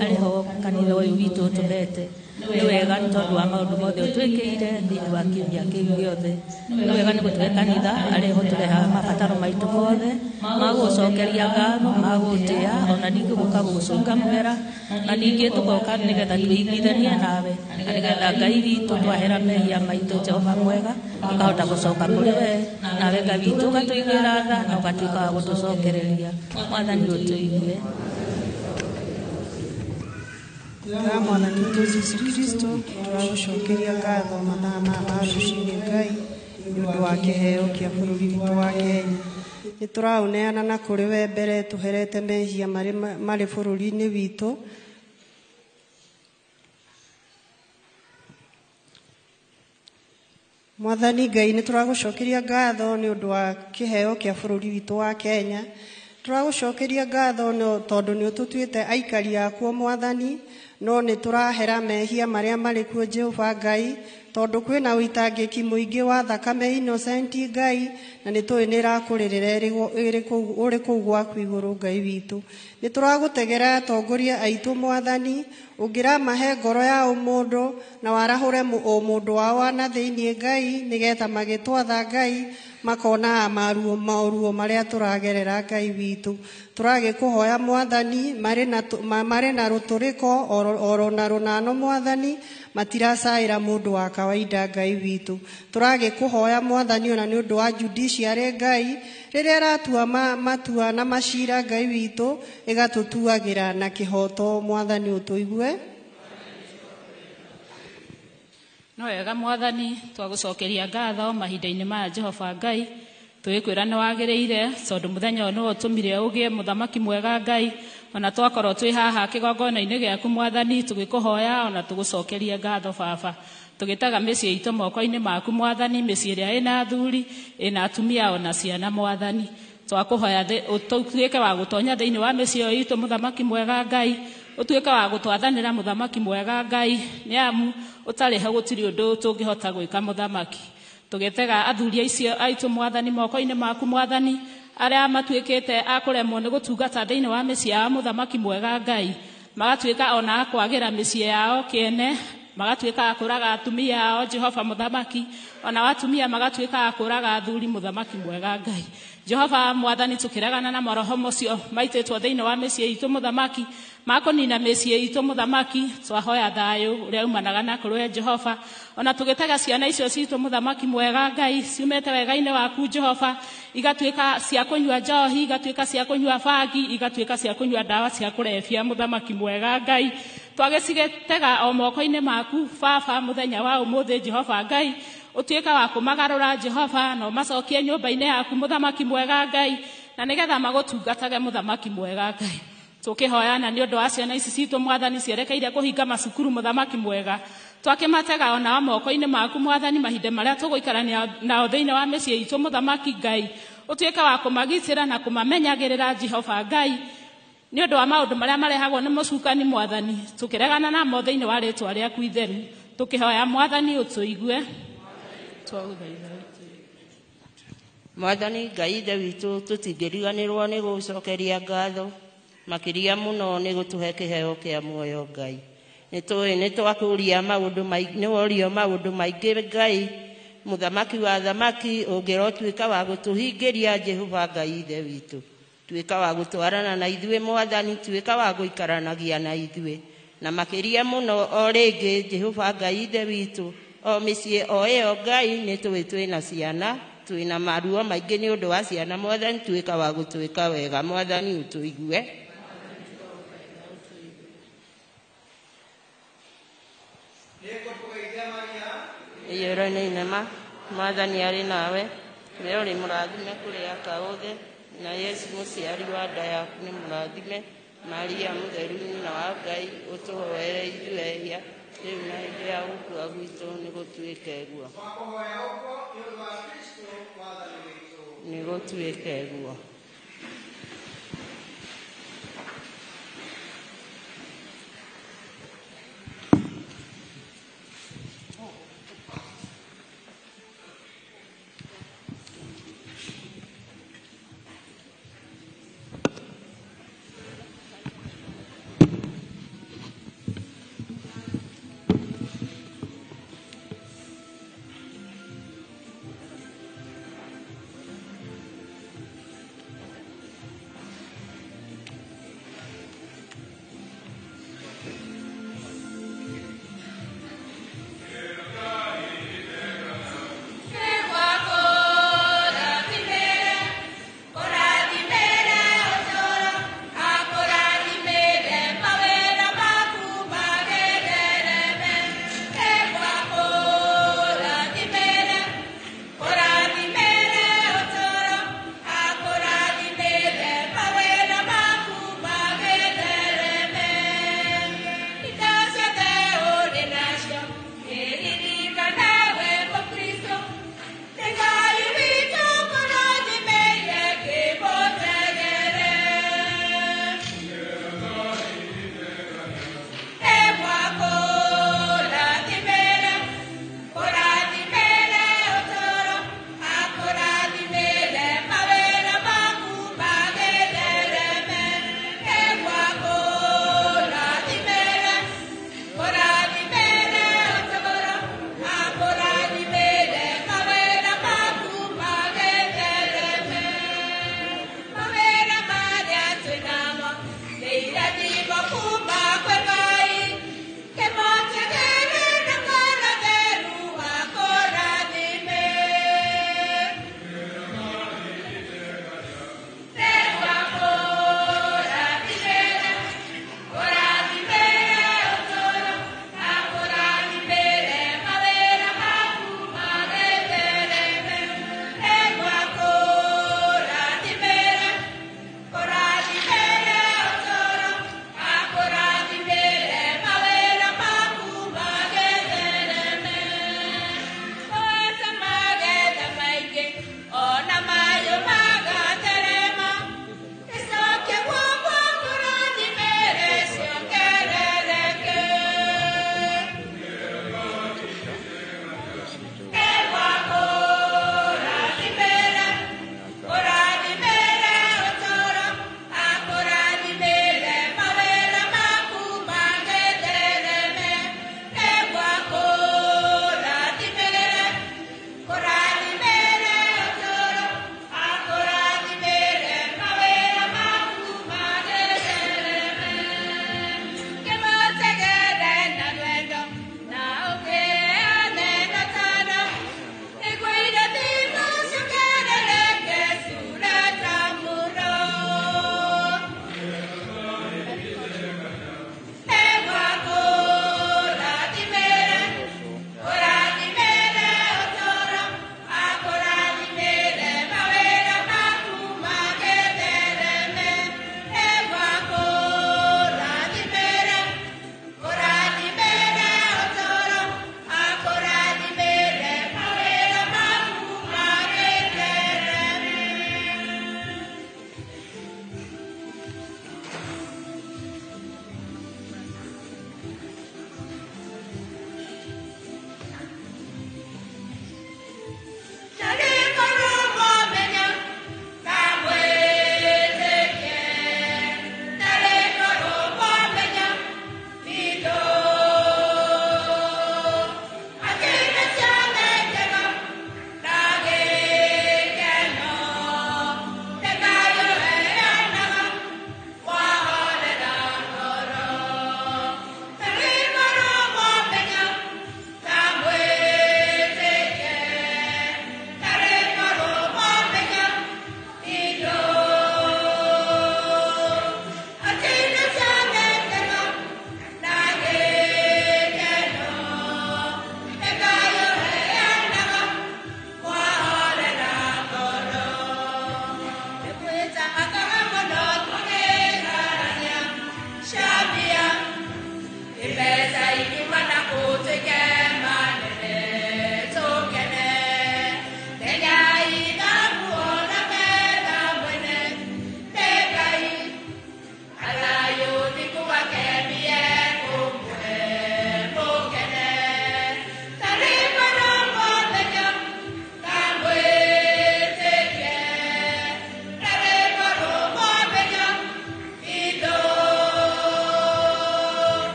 ariho kanitha uyu witu tuhete. Ni wega tondu wa maundu mothe utwikire thiini wa kiumia kiu giothe. Ni wega ni gutwe kanitha ariho tureha mabataro maitu mothe magucokeria ngatho magutia ona ningi guka gucunga muhera na ningi tugoka nigetha tuiguithanie nawe na nigetha Ngai witu twahera mehia maitu Jehova mwega tukahota gucoka kuri we nawe Ngai witu ugatuiguira tha na ugatuika wa gutucokereria. Mwathani utuigue. Nga Mwathani witũ Jesu Kristo tũragucokeria ngatho mathaa maya ma rũcinĩ Ngai nĩ ũndũ wa kĩheo kĩa bũrũri witũ wa Kenya. Nĩ tũraũneana na kũrĩ we mbere tũherete mehia marĩ bũrũri-inĩ witũ. Mwathani Ngai nĩ tũragucokeria ngatho nĩ ũndũ wa kĩheo kĩa bũrũri witũ wa Kenya Tũragũcokeria ngatho tondũ nĩ ũtũtuĩte aikari akuo Mwathani, no nĩ tũrahera mehia marĩa marĩ kuo Jehova Ngai, tondũ kwĩna ũitangĩki mũingĩ wa thakame Innocent Ngai, na nĩ tũĩ nĩ ĩrakũrĩrĩra ũrĩ kũu gwaku igũrũ Ngai witũ. Nĩ tũragũtegera atongoria aitũ Mwathani, ũngĩramahe ngoro ya ũmũndũ na warahũre o mũndũ wao na thĩinĩ Ngai, nĩgetha magĩtwatha Ngai makona maruo marĩa tũragerera Ngai witũ. Tũragĩkũhoya Mwathani, marĩ na rũtũrĩko oro na rũnano Mwathani, matiracaĩra mũndũ wa kawaida Ngai witũ. Tũragĩkũhoya Mwathani ona nĩ ũndũ wa judiciary Ngai, rĩrĩa ratua matua na macira Ngai witũ, ĩgatũtuagĩra na kĩhoto Mwathani ũtũigue. No wega Mwathani, twagũcokeria ngatho mahinda-inĩ maya Jehova Ngai, twĩkwĩra nĩ wagĩrĩire tondũ mũthenya ũyũ nĩ ũtũmire ũgĩe mũthamaki mwega Ngai, ona twakorwo twĩ haha kĩgongona-inĩ gĩaku Mwathani, tũgĩkũhoya ona tũgũcokerie ngatho Baba, tũgĩtaga mĩciĩ itũ moko-inĩ maku Mwathani, mĩciĩ ĩrĩa ĩna athuri, ĩna atumia ona ciana Mwathani, twakũhoya ũtuĩke wa gũtonya thĩinĩ wa mĩciĩ ĩyo itũ mũthamaki mwega Ngai, ũtuĩke wa gũtwathanĩra mũthamaki mwega Ngai, nĩ amu ũtarĩ ho gũtirĩ ũndũ tũngĩhota gwĩka mũthamaki. Tũgĩtega athuri acio aitũ Mwathani moko-inĩ maku Mwathani, arĩa matuĩkĩte akũremwo nĩ gũtungata thĩinĩ wa mĩciĩ yao mũthamaki mwega Ngai, magatuĩka ona akwagĩra mĩciĩ yao kĩene, magatuĩka akũraga atumia ao Jehova mũthamaki, ona atumia magatuĩka akũraga athuri mũthamaki mwega Ngai. Jehova Mwathani, tũkĩregana na maroho macio maitĩtwo thĩinĩ wa mĩciĩ itũ mũthamaki, makũnina mĩciĩ itũ mũthamaki, twahoya thayũ ũrĩa umanaga na kũrĩ Jehova, ona tũgĩtega ciana icio citũ mũthamaki mwega Ngai, ciumĩte wega-inĩ waku Jehova, igatuĩka cia kũnyua njohi, igatuĩka cia kũnyua bangi, igatuĩka cia kũnyua ndawa cia kũrebia mũthamaki mwega Ngai, twagĩcigĩtega o moko-inĩ maku Baba mũthenya wa ũmũthĩ Jehova Ngai, ũtuĩka wa kũmagarũra Jehova, na ũmacokie nyũmba-inĩ yaku mũthamaki mwega Ngai, na nĩgetha magũtungatage mũthamaki mwega Ngai. Tũkĩhoyana nĩ ũndũ wa ciana ici citũ Mwathani cierekeire kũhinga macukuru mũthamaki mwega, twakĩmatega ona moko-inĩ maku Mwathani, mahinda marĩa tũgũikarania nao thĩinĩ wa mĩciĩ itũ mũthamaki Ngai, ũtuĩke wa kũmagitĩra na kũmamenyagĩrĩra Jehova Ngai, nĩ ũndũ wa maũndũ marĩa marehagwo nĩ mũcukani Mwathani, tũkĩregana namo thĩinĩ wa rĩĩtwa rĩaku itheru, tũkĩhoya Mwathani ũtũigue. Mwathani Ngai ithe witũ, tũtingĩriganĩrwo nĩ gũcokeria ngatho, makĩria mũno nĩ gũtũhe kĩheo kĩa muoyo Ngai. Nĩtũĩ nĩ twakũria maũndũ maingĩ Ngai, mũthamaki wa thamaki, ũngĩrotuĩka wa gũtũhingĩria Jehova Ngai ithe witũ, tuĩka wa gũtwarana na ithuĩ Mwathani, tuĩka wa gũikaranagia na ithuĩ, na makĩria mũno o rĩngĩ Jehova Ngai ithe witũ, o mĩciĩ o ĩyo Ngai, nĩ tũĩ twĩna ciana, twĩna maruo maingĩ nĩ ũndũ wa ciana Mwathani, tuĩka wa gũtwĩka wega Mwathani ũtũigue. Iyũro-inĩ inema Mwathani arĩ nawe, we ũrĩ mũrathime kũrĩ aka othe, na Yesu mũciari wa nda yaku nĩ mũrathime. Maria mũtheru nyina wa Ngai, ũtũhoere ithuĩ ehia, rĩu na hĩndĩ ya gũkua gwitũ nĩ gũtuĩke guo. Nĩ gũtuĩke guo.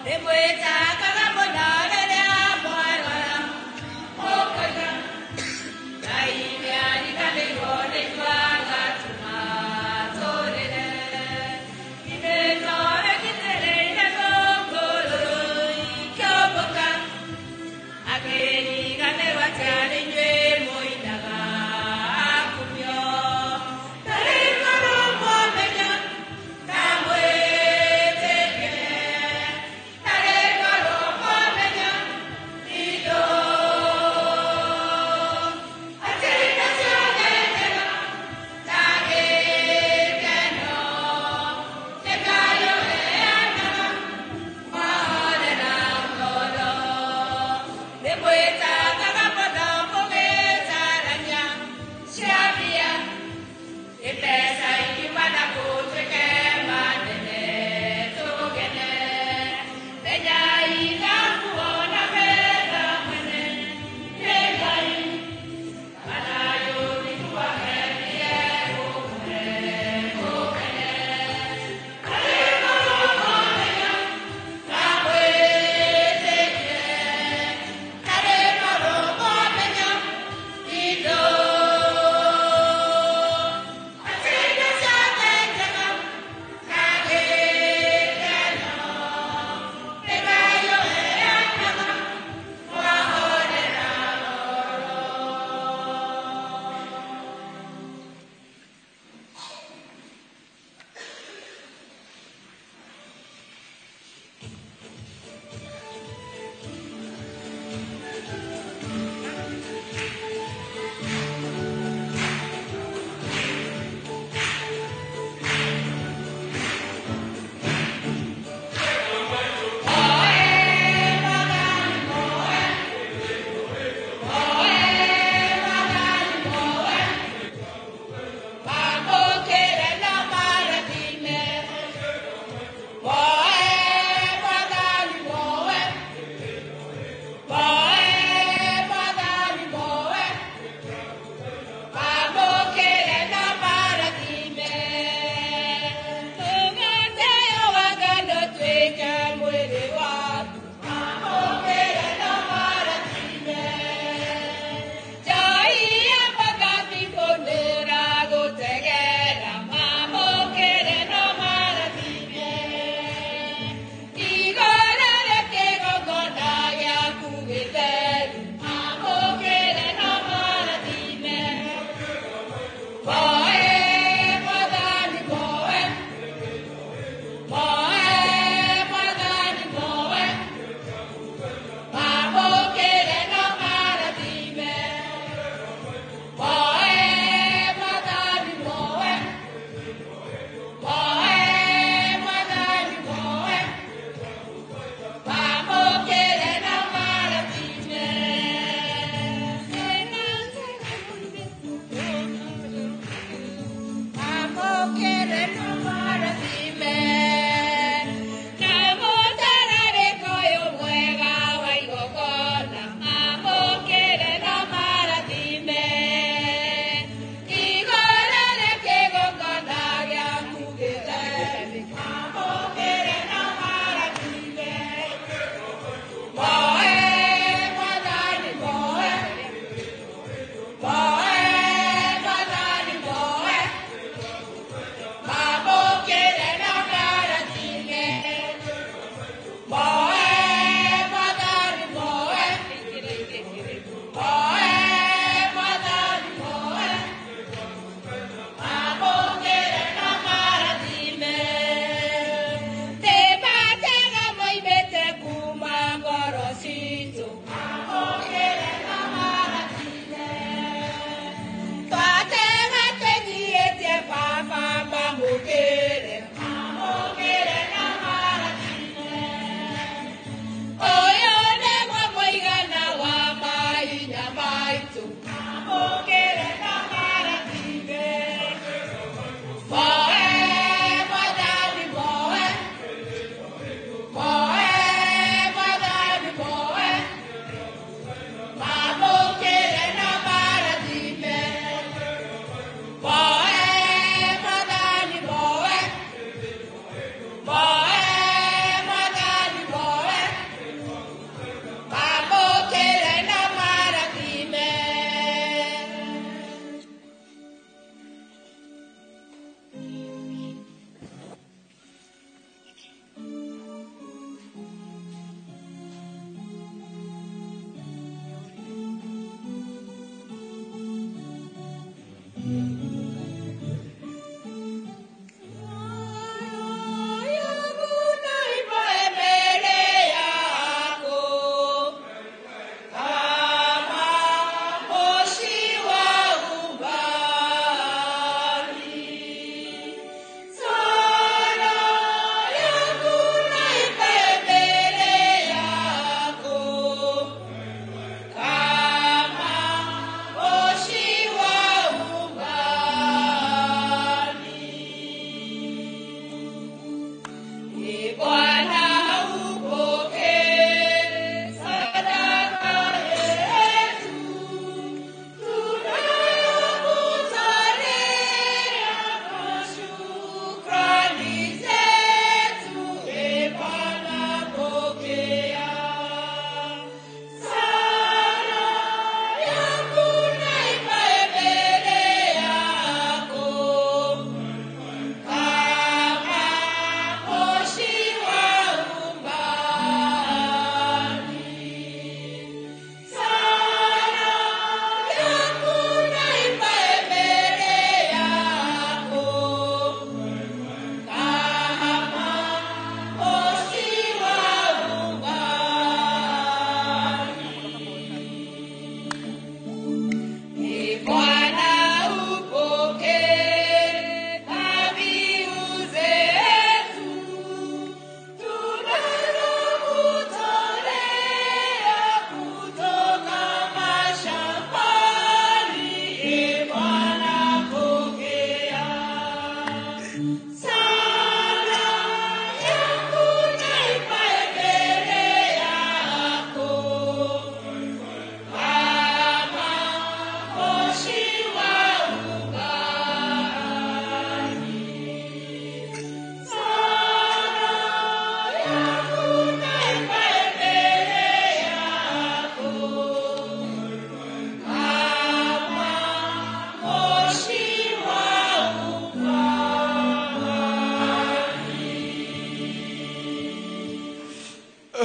Tare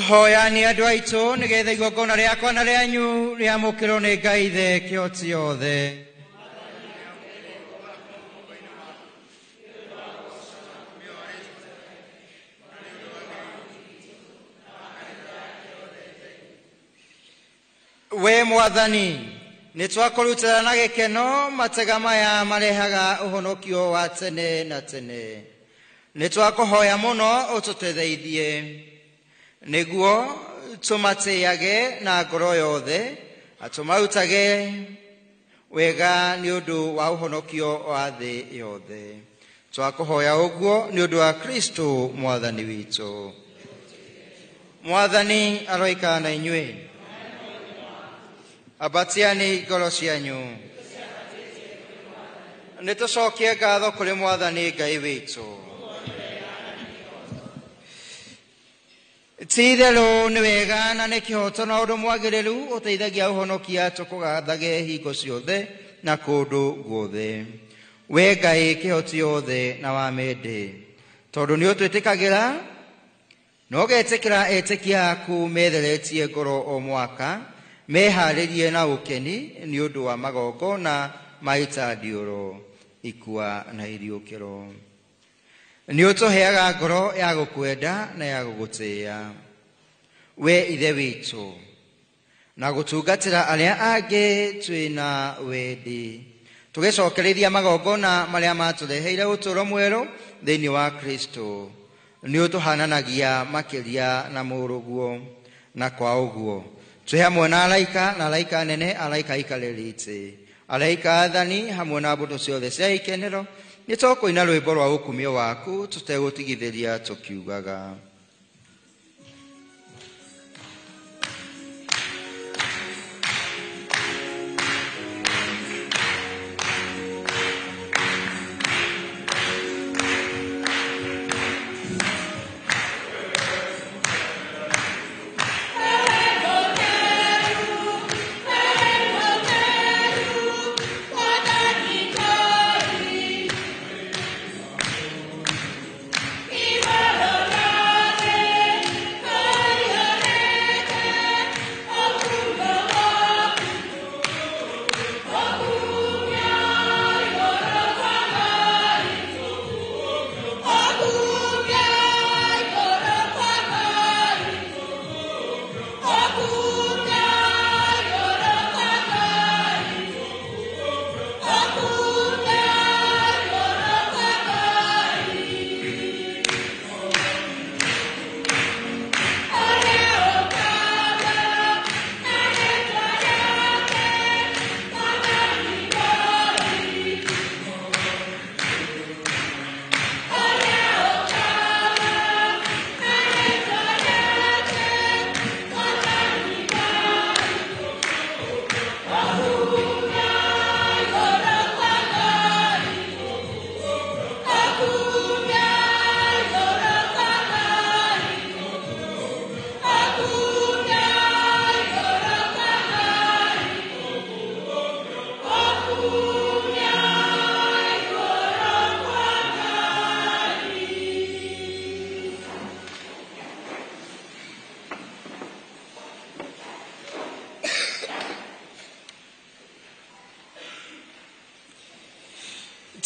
hoyani andå aitå nä getha igongona rĩakwa na rĩanyu rĩamũkĩrwo nĩ Ngai Ithe Kĩhoti Yothe. We Mwathani, nĩ twakũrutĩra na gĩkeno matega maya marehaga ũhonokio wa tene na tene. Nĩ twakũhoya mũno ũtũteithie nĩguo tũmatĩage na ngoro yothe, atũmarutage wega nĩ ũndũ wa ũhonokio wa thĩ yothe. Twakũhoya ũguo nĩ ũndũ wa Kristo Mwathani witũ. Mwathani aroikara na inyuĩ. Ambatiani ngoro cianyu. Nĩ tũcokie ngatho kũrĩ Mwathani Ngai witũ. Ti-itherũ nĩ wega na nĩ kĩhoto na ũndũ mwagĩrĩru ũteithagia ũhonokia tũkũgathage hingo ciothe na kũndũ guothe. We Ngai Kĩhoti Yothe na wa mĩndĩ, tondũ nĩ ũtwĩtĩkagĩra na ũgetĩkĩra etĩkia aku metheretie ngoro o mwaka, meharĩrie na ũkeni nĩ ũndũ wa magongona ma itandiũro, ikua na iriũkĩro. Nĩ ũtũheaga ngoro ya gũkwenda na ya gũgũtĩĩa, we Ithe witũ, na gũtungatĩra arĩa angĩ twĩna wendi, tũgĩcokereria magongona marĩa matũreheire ũtũũro mwerũ thĩinĩ wa Kristo. Nĩ ũtũhananagia makĩria na mũrũguo, na kwa ũguo twĩ hamwe na araika anene, araika aikarĩrĩte, araika athani, hamwe na mbũtũ ciothe cia ikenero, nĩ tũkũina rwĩmbo rwa ũkumio waku tũtegũtigithĩria tũkiugaga.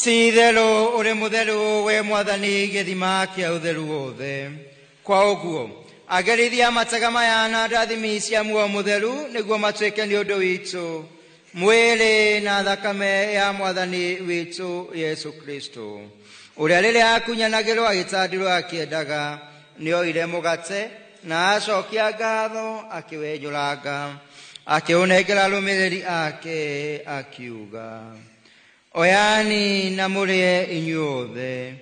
Ti-itherũ ũrĩ mũtheru, we Mwathani gĩthima kĩa ũtheru wothe. Kwa ũguo agerithia matega maya na ndathimi cia muoyo mũtheru, nĩguo matuĩke nĩ ũndũ witũ mwĩrĩ na thakame ya Mwathani witũ Yesu Kristo, ũrĩa rĩrĩa akunyanagĩrwo agĩtandĩrwo akĩendaga, nĩoire mũgate na acokia ngatho akĩwenjũranga, akĩũnengera arũmĩrĩri ake akiuga, oyani na mũrĩe inyuothe,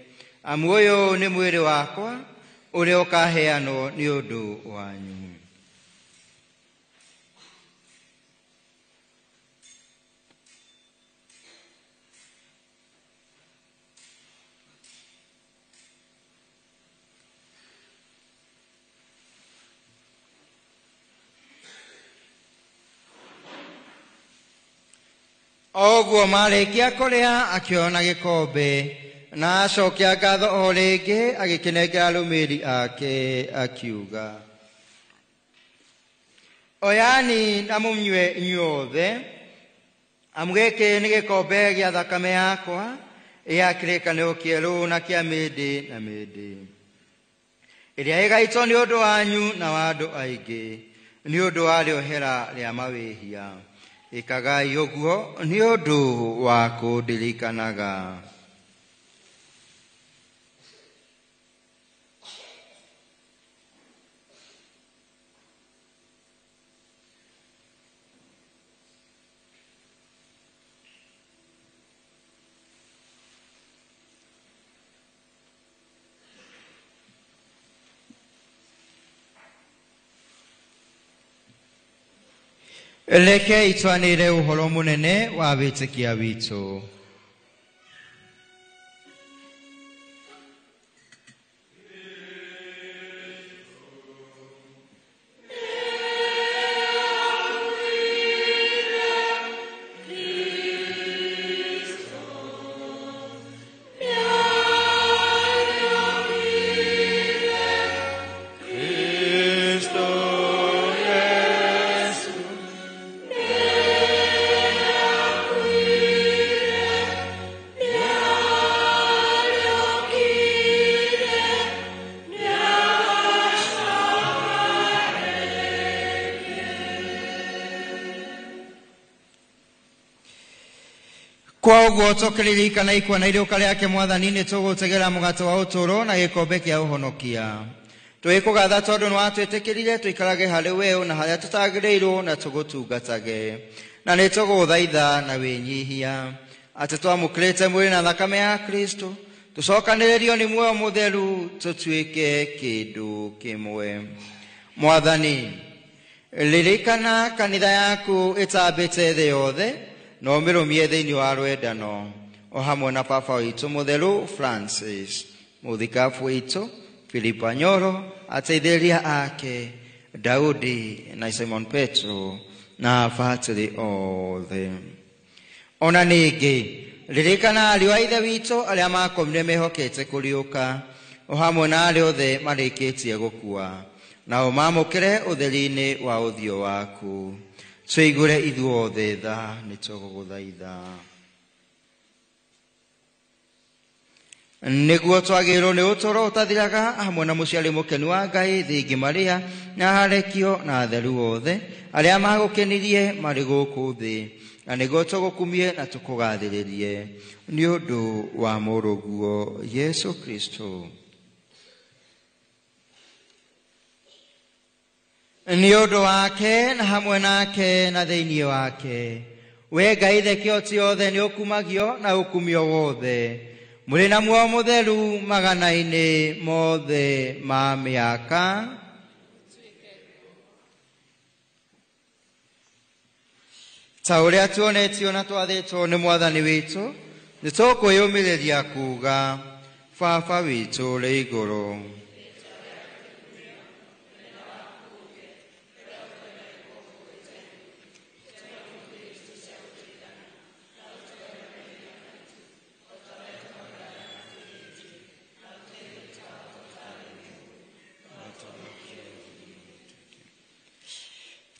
amu ũyũ nĩ mwĩrĩ wakwa ũrĩa ũkaheanwo nĩ ũndũ wanyu. Oguo marĩkia kũrĩa akĩona gĩkombe na acokia ngatho o rĩngĩ agĩkĩnengera arũmĩrĩri ake akiuga, oyani namumnywe inyuothe amgeke nĩ gĩkombe gĩa thakame yakwa ya kĩrĩkanĩro kĩerũ na kĩa mĩndĩ na mĩndĩ, ĩrĩa ĩgaitwo nĩ ũndũ wanyu na wa andũ aingĩ nĩ ũndũ wa rĩohera rĩa mawĩhia. Ĩkagai ũguo nĩ ũndũ wa kũndirikanaga. Reke itwanĩre ũhoro mũnene wa wĩtĩkia witũ. Kwa ũguo tũkĩririkana ikwa na iruka rĩake Mwathani nĩ tũgũtegera mũgate wa ũtũũro na gĩkombe kĩa ũhonokia. Twĩkũgatha tondũ nĩ watwĩtĩkĩrire tũikarage harĩ we na harĩa tũtagĩrĩirwo na tũgũtungatage. Na nĩ tũgũthaitha na wĩnyihia atĩ twamũkĩrĩte mwĩrĩ na thakame ya Kristo tũcokanĩrĩrio nĩ muoyo mũtheru tũtuĩke kĩndũ kĩmwe. Mwathani, ririkana kanitha yaku ĩtambĩte thĩ yothe na ũmĩrũmie thĩinĩ wa rwendano, o hamwe na baba witũ mũtheru Francis, mũthikabu witũ Philipa Nyoro, ateithĩrĩria ake Daudi na Simon Petro na abatĩri othe. Ona ningĩ ririkana ariũ a ithe witũ arĩa makomire mehokete kũriũka, o hamwe na arĩa othe marĩkĩtie gũkua, nao mamũkĩre ũtheri-inĩ wa ũthiũ waku. Twĩigũre ithuothe tha nĩ tũgũgũthaitha. Nĩguo twagĩrĩrwo nĩ ũtũũro ũtathiraga hamwe na mũciari mũkenu wa Ngai thingi Maria na harekio na atheru othe arĩa magũkenirie marĩ gũkũ thĩ, na nĩguo tũgũkumie na tũkũgathĩrĩrie nĩ ũndũ wa mũrũguo Yesu Kristo. Nĩ ũndũ wake na hamwe nake na thĩinĩ wake, we Ngai ithe kĩoti yothe nĩ ũkumagio na ũkumio wothe, mũrĩ na muoyo mũtheru magana-inĩ mothe ma mĩaka. Ta ũrĩa tuonetio na twathĩtwo nĩ Mwathani witũ, nĩ tũkwĩyũmĩrĩria kuuga: Baba witũ ũrĩ igũrũ,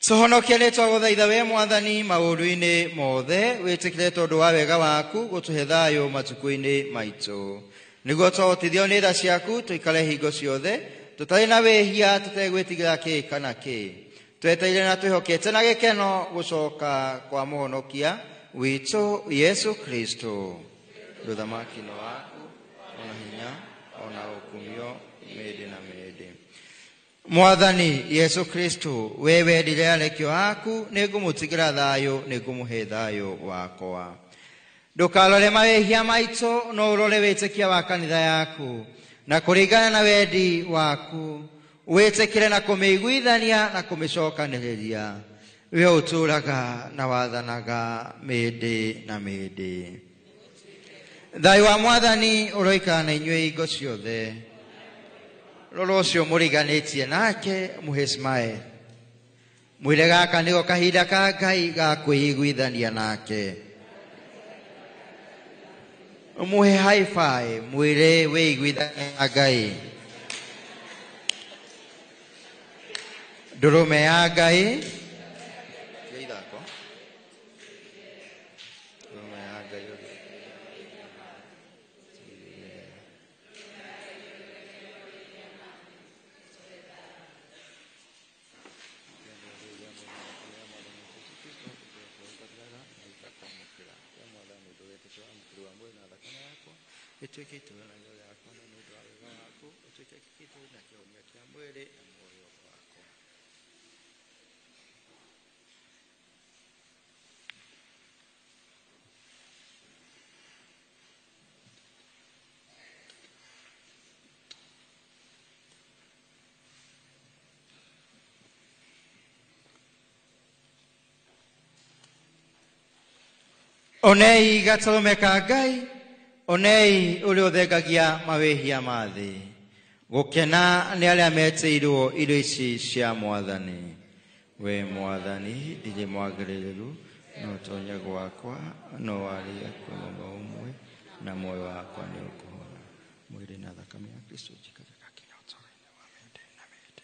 tũhonokie nĩ twagũthaitha we Mwathani maũndũ-inĩ mothe, wĩtĩkĩre tondũ wa wega waku gũtũhe thayũ matukũ-inĩ maitũ, nĩguo twahotithio nĩ tha ciaku tũikare hingo ciothe tũtarĩ na wĩhia, tũtegwĩtigĩra kĩ kana kĩ, twetereire na twĩhokete na gĩkeno gũcoka kwa mũhonokia witũ Yesu Kristo. Ũthamaki-inĩ waku ona hinya ona ũkumio mĩndĩ na mĩndĩ. Mwathani Yesu Kristo, we wendire arekio aku, nĩngũmũtigĩra thayũ, nĩngũmũhe thayũ wakwa. Ndũkarore mawĩhia maitũ, no ũrore wĩtĩkia wa kanitha yaku, na kũringana na wendi waku wĩtĩkĩre na kũmĩiguithania na kũmĩcokanĩrĩria, we ũtũũraga na wathanaga mĩndĩ na mĩndĩ. Thayũ wa Mwathani ũroikara na inyuĩ hingo ciothe. Roro ũcio mũriganĩtie nake mũhĩcimae, mwĩre gaka nĩgo kahinda ka Ngai ga kwĩiguithania nake. Mũhe high five, mwĩre wĩiguithania na Ngai. Ndũrũme ya Ngai utuike itũũra na mĩoyo yakwa na nĩ ũndũ wa wega waku utuike itũũra na kĩhonia kĩa mwĩrĩ na muoyo wakwa. Onei gatũrũme ka Ngai, onei ũrĩa ũthengagia mawĩhia ma thĩ. Gũkena nĩ arĩa metĩirwo irio ici cia Mwathani. We Mwathani ndirĩ mwagĩrĩru no ũtonye gwakwa no waria kuuma ũmwe na muoyo wakwa nĩ ũkũhona. Mwĩrĩ na thakame ya Kristo jikarĩka kinya ũtũũro-inĩ wa mĩndĩ na mĩndĩ.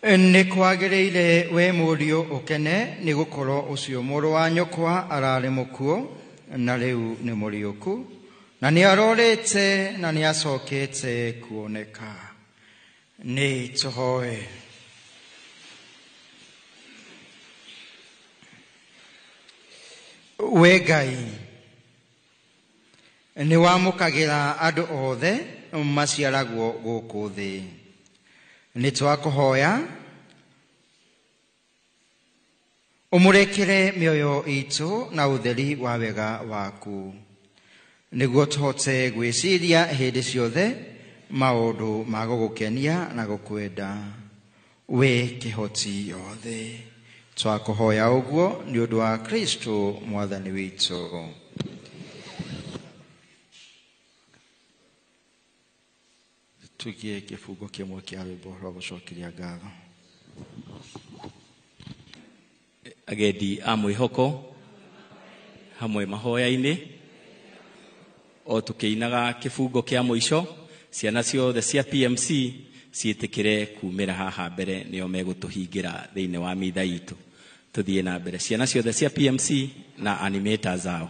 Nĩ kwagĩrĩire we mũriũ ũkene nĩ gũkorwo ũcio mũrũ wa nyũkwa ararĩ mũkuũ na rĩu nĩ mũriũku na nĩ arorĩte na nĩ acokete kuoneka. Nĩ tũhoe. We Ngai nĩ wamũkagĩra andũ othe maciaragwo gũkũ thĩ. Nĩ twakũhoya ũmũrekere mĩoyo itũ na ũtheri wa wega waku nĩguo tũhote gwĩciria hĩndĩ ciothe maũndũ ma gũgũkenia na gũkwenda we kĩhoti yothe. Twakũhoya ũguo nĩ ũndũ wa Kristo mwathani witũ. Tuikie kifungo kĩmwe kĩa rwĩmbo rwa gũcokeria ngatho. Agendi a mwĩhoko hamwe mahoya-inĩ o tũkĩinaga kĩfungo kĩa mũico, ciana ciothe cia PMC ciĩtĩkĩre kumĩra haha mbere nĩo megũtũhingĩra thĩinĩ wa mitha itũ. Tũthiĩ na mbere, ciana ciothe cia PMC na animators zao.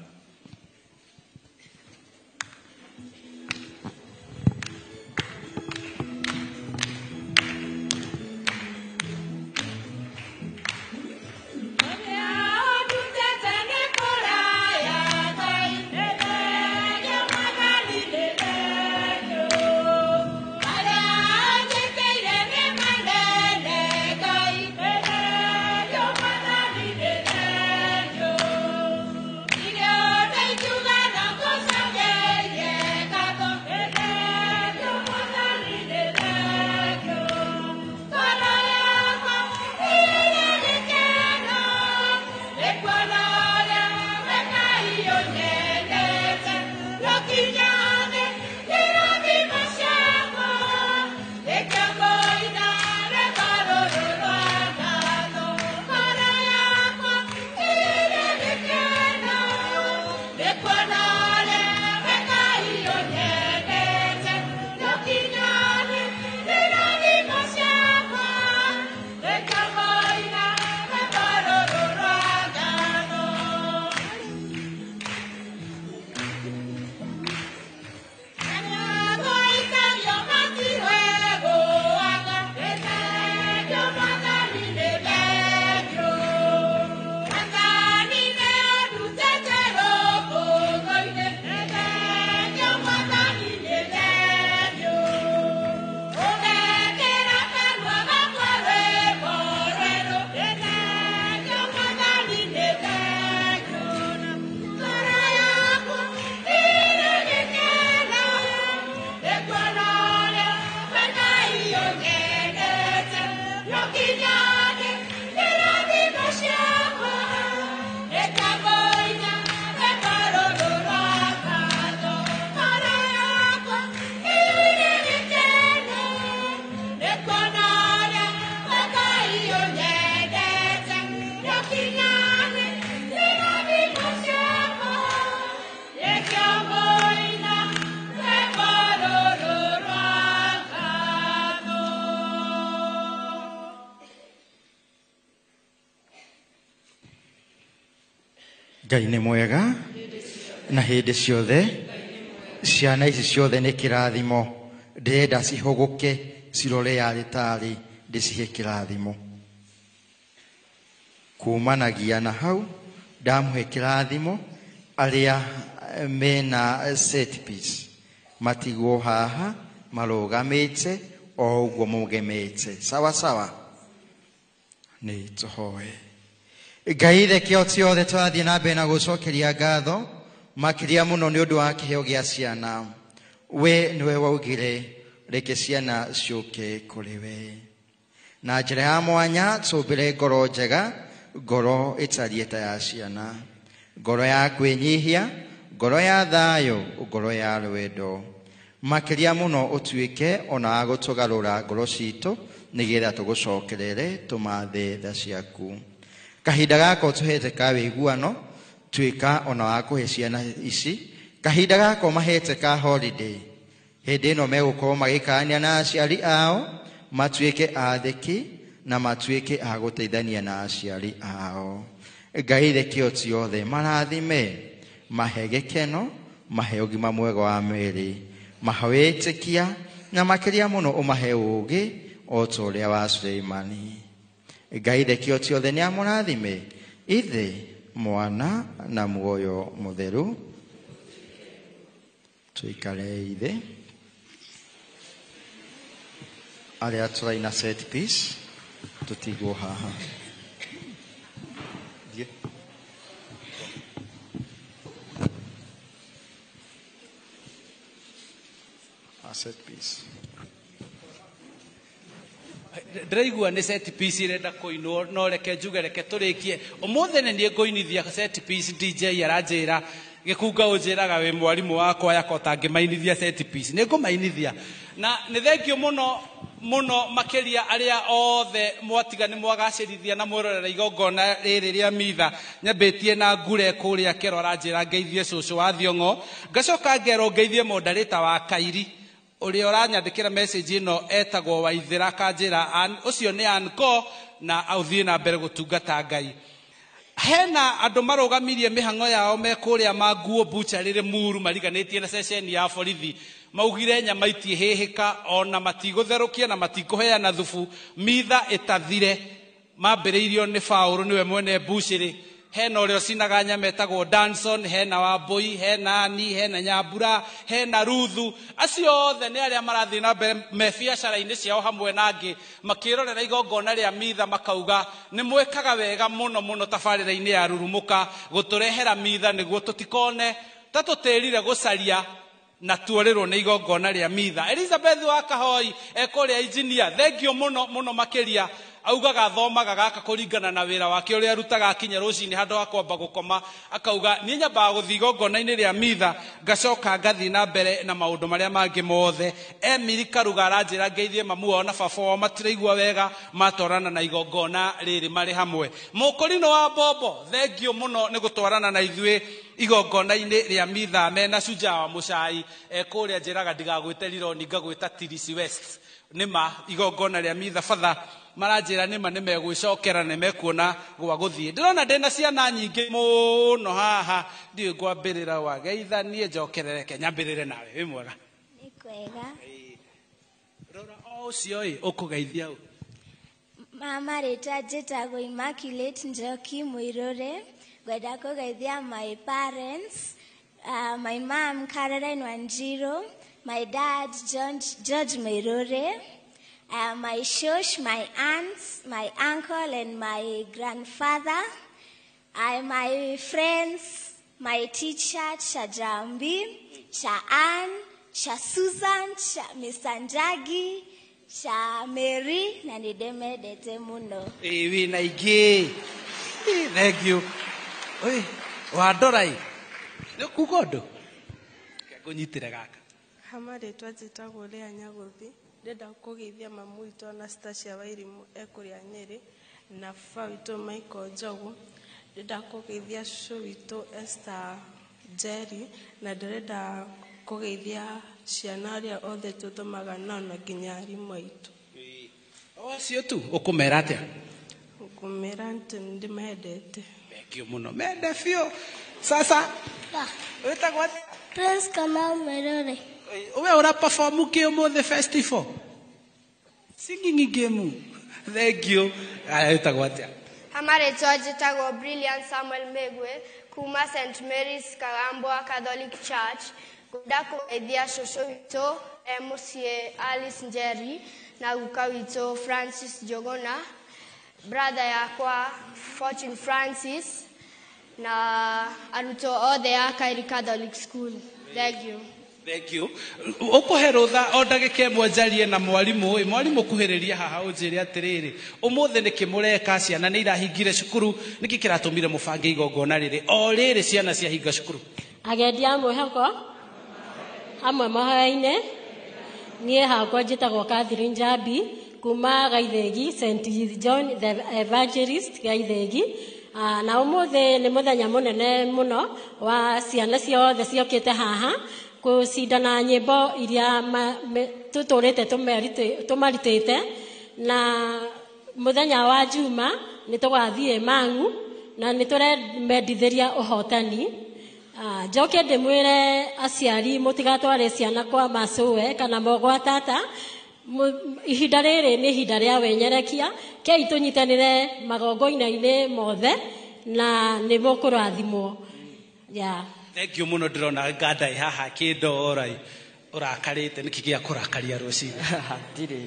Ngai nĩ mwega na hĩndĩ ciothe. Ciana ici ciothe nĩ kĩrathimo. Ndĩrenda cihũgũke cirore yarĩ tarĩ ndĩcihe kĩrathimo. Kumanagia na hau ndamũhe kĩrathimo arĩa mena set piece matigwo haha marũgamĩte o ũguo mũgemete. Sawa sawa. Nĩ tũhoe. Ngai ithe kĩhoti yothe twathiĩ na mbere na gũcokeria ngatho makĩria mũno nĩ ũndũ wa kĩheo gĩa ciana. We nĩwe waugire reke ciana ciũke kũrĩ we. Na njĩra ya mwanya tũmbĩre ngoro njega, ngoro ĩtariĩ ta ya ciana, ngoro ya kwĩnyihia, ngoro ya thayũ, ngoro ya rwendo. Makĩria mũno ũtuĩke ona wa gũtũgarũra ngoro citũ nĩgetha tũgũcokerere tũmathe tha ciaku. Kahinda gaka ũtũhete ka wĩiguano tuĩka ona wa kũhe ciana ici. Kahinda gaka ũmahete ka holiday. Hĩndĩ ĩno megũkorwo magĩkania na aciari ao matuĩke athĩki na matuĩke a gũteithania na aciari ao. Ngai rekio ciothe marathime, mahe gĩkeno, mahe ũgima mwega wa mwĩrĩ, mahe wĩtĩkia, na makĩria mũno ũmahe ũũgĩ o ta ũrĩa wa Suleimani. Ngai rekio ciothe nĩ amũrathime, Ithe, Mwana na Muoyo Mũtheru. Tuikare ithe. Arĩa tũraina set piece tutigwo haha. Set piece. Ndĩraigua nĩ set piece irenda kũinwo, no reke njuge reke tũrĩkie. Ũmũthĩ nĩ ngũinithia set piece. DJ aranjĩra gĩkunga ũnjĩraga wĩ mwarimũ wakwa yako ũtangĩmainithia set piece. Nĩ ngũmainithia. Na nĩ thengio mũno makĩria arĩa othe mwatiga nĩ mwagacĩrithia na mwĩrorera igongona rĩrĩ rĩa mitha. Nyambĩtie na ngure kũrĩa kero aranjĩra ngeithie cũcũ wa Thiong'o. Ngacoka ngero ngeithie moderator wa Kairi. Ũrĩa ũranyandĩkĩra message ĩno etagwo Waithĩra akanjĩra ũcio nĩ Anko na authiĩ na mbere gũtungata Ngai. Hena andũ marũgamirie mĩhang'o yao me kũrĩa Manguo Butcher rĩrĩ Muru mariganĩtie na ceceni ya borithi. Maugire nyama itihĩhĩka ona matigũtherũkia na matikũheana thubu mitha ĩtathire. Mambĩrĩirio nĩ Paul nĩwe mwene Bushĩrĩ. Hena ũrĩa ũcinaga nyama etagwo Danson, hena Wambui, hena Ani, hena Nyambura, hena Ruthu. Acio othe nĩ arĩa marathiĩ na mbere me biacara-inĩ ciao hamwe na angĩ makĩrorera igongona rĩa mitha makauga nĩ mwĩkaga wega mũno tabarĩra-inĩ ya Rurumũka gũtũrehera mitha nĩguo tũtikone ta tũtĩrire gũcaria na tuorĩrwo nĩ igongona rĩa mitha. Elizabeth wa Kahoi ekũrĩa engineer, thengio mũno makĩria. Augaga thomaga gaka kũringana na wĩra wake ũrĩa arutaga akinya rũcinĩ handũ ha kwamba gũkoma. Akauga niĩ nyambaga gũthiĩ igongona-inĩ rĩa mitha ngacoka ngathiĩ na mbere na maũndũ marĩa mangĩ mothe. Emily Karuga aranjĩra ngeithie mamu wao na baba wao matiraigua wega matwarana na igongona rĩrĩ marĩ hamwe. Mũkũrino wa Bombo thengio mũno nĩ gũtwarana na ithuĩ igongona-inĩ rĩa mitha mena Shujaa wa Mũcai. Kũrĩa njĩraga ndigagwĩte Lironi ngagwĩta Tirisi West. Nĩma igongona rĩa mitha batha maranjĩra nĩma nĩ megwĩcokera nĩ mekuona gwa gũthiĩ. Ndĩrona ndĩna ciana nyingĩ mũno haha, ndiũĩ ngwambĩrĩra wageithanie njokerereke nyambĩrĩre nawe. Wĩ mwega? Nĩ kwega. Rora o ũcio ũkũgeithia ũ? Mama rĩtwa njĩtagwo Immaculate Njoki Mũirũrĩ. Ngwenda kũgeithia my parents, my mom Caroline Wanjiru, my dad George Mũirũrĩ, my shush, my aunts, my uncle and my grandfather, my friends, my teacher, Shajambi, Shaan, Sha Susan, Sha Mr. Njagi, Sha Mary, na nĩndĩmendete mũno. Wĩna ingĩ. Thank you. Oi, wandora ĩ. Nĩ kuga ũndũ? Ngũnyitĩre gaka. Hamarĩtwa njĩtagwo Lea Nyagũthi. Ndenda kũgeithia mamu witũ Anastasia Wairimũ ekũrĩa Nyĩrĩ na baba witũ Michael Njogu. Ndenda kũgeithia cũcũ witũ Esther Njeri na ndĩrenda kũgeithia ciana arĩa othe tũthomaga nao na nginya arimũ aitũ. O acio tu ũkũmera atĩa? Ũkũmera atĩ nĩndĩmendete. Thengio mũno. Mende biũ. Sasa wĩtagwo atĩa? Prince Kamau Mũirũrĩ. Uwe ora perform ũmũthĩ festival singing game. Thank you. Wĩtagwo atĩa? Hamarĩtwa njĩtagwo Brilliant Samuel Megwe kuma St. Mary's Kagambwa Catholic Church. Ngwenda kũgeithia cũcũ witũ mũciĩ Alice Njeri na guka witũ Francis Njogona, brother yakwa Fortune Francis na arutwo othe a Kairi Catholic School. Thank you. Thank you. Ũkũhe rũtha o ndagĩka ĩmwe njarie na mwarimũ. Mwarimũ kuhĩrĩria haha ũnjĩre atĩrĩrĩ, ũmũthĩ nĩkĩ mũreka? Ciana nĩ irahingire cukuru, nĩkĩ kĩratũmire mũbange igongona rĩrĩ? O rĩrĩ ciana ciahinga cukuru. Agendi a mwĩhoko hamwe mahoya-inĩ. Niĩ hakwa njĩtagwo Catherine Njambi kuma Gaithegi, St. John the Evangelist Gaithegi. Na ũmũthĩ nĩ mũthenya mũnene mũno wa ciana ciothe ciokĩte haha kũcindana nyĩmbo iria tũtũrĩte tũmaritĩte, na muthenya wa juma nitugathie Mangu na nituremendithĩria ũhotani. Njoke ndĩmwĩre aciari mũtigatware ciana kwa macũwe kana mogwa tata. Ihinda rĩrĩ nĩ ihinda rĩa wenyerekia, kei tũnyitanĩre magongo-inĩ mothe na nĩ mũkũrathimwo. Thank you muno, ndĩrona ngandai haha kĩndorai ũrakarĩte, nĩkĩ gĩa kũrakaria rũciinĩ?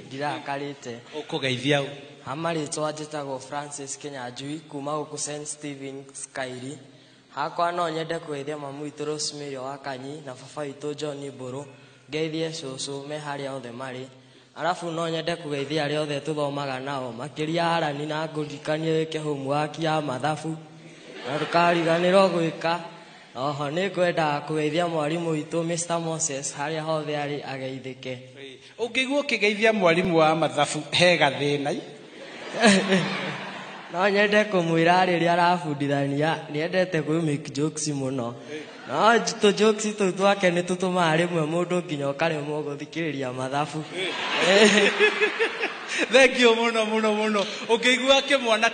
Ndirakarĩte. Ũkũgeithia Amarĩtwa njĩtagwo Francis Kinyanjui kuma gũkũ St. Stephen's Kairi. Hakwa no nyende kũgeithia mamu witũ Rosemary wa Kanyi na baba witũ John Mbũrũ, ngeithie cũcũ me harĩa othe marĩ. Arabu no nyende kũgeithia arĩa othe tũthomaga nao, makĩria Harani na ngũririkanie wĩke homework ya mathabu na ndũkariganĩrwo gwĩka. Oho nĩ ngwenda kũgeithia mwarimũ witũ Mr. Moses harĩa hothe arĩ ageithĩke. Ũngĩigua ũkĩgeithia mwarimũ wa mathabu he gathĩna? No nyende kũmwĩra rĩrĩa arabundithania nĩendete kwĩ make jokes mũno. No tũ jokes tũu twake nĩ tũtũmaga rĩmwe mũndũ nginya ũkaremwo gũthikĩrĩria mathabu. Thank you muno muno muno. Ũngĩigua kĩmwana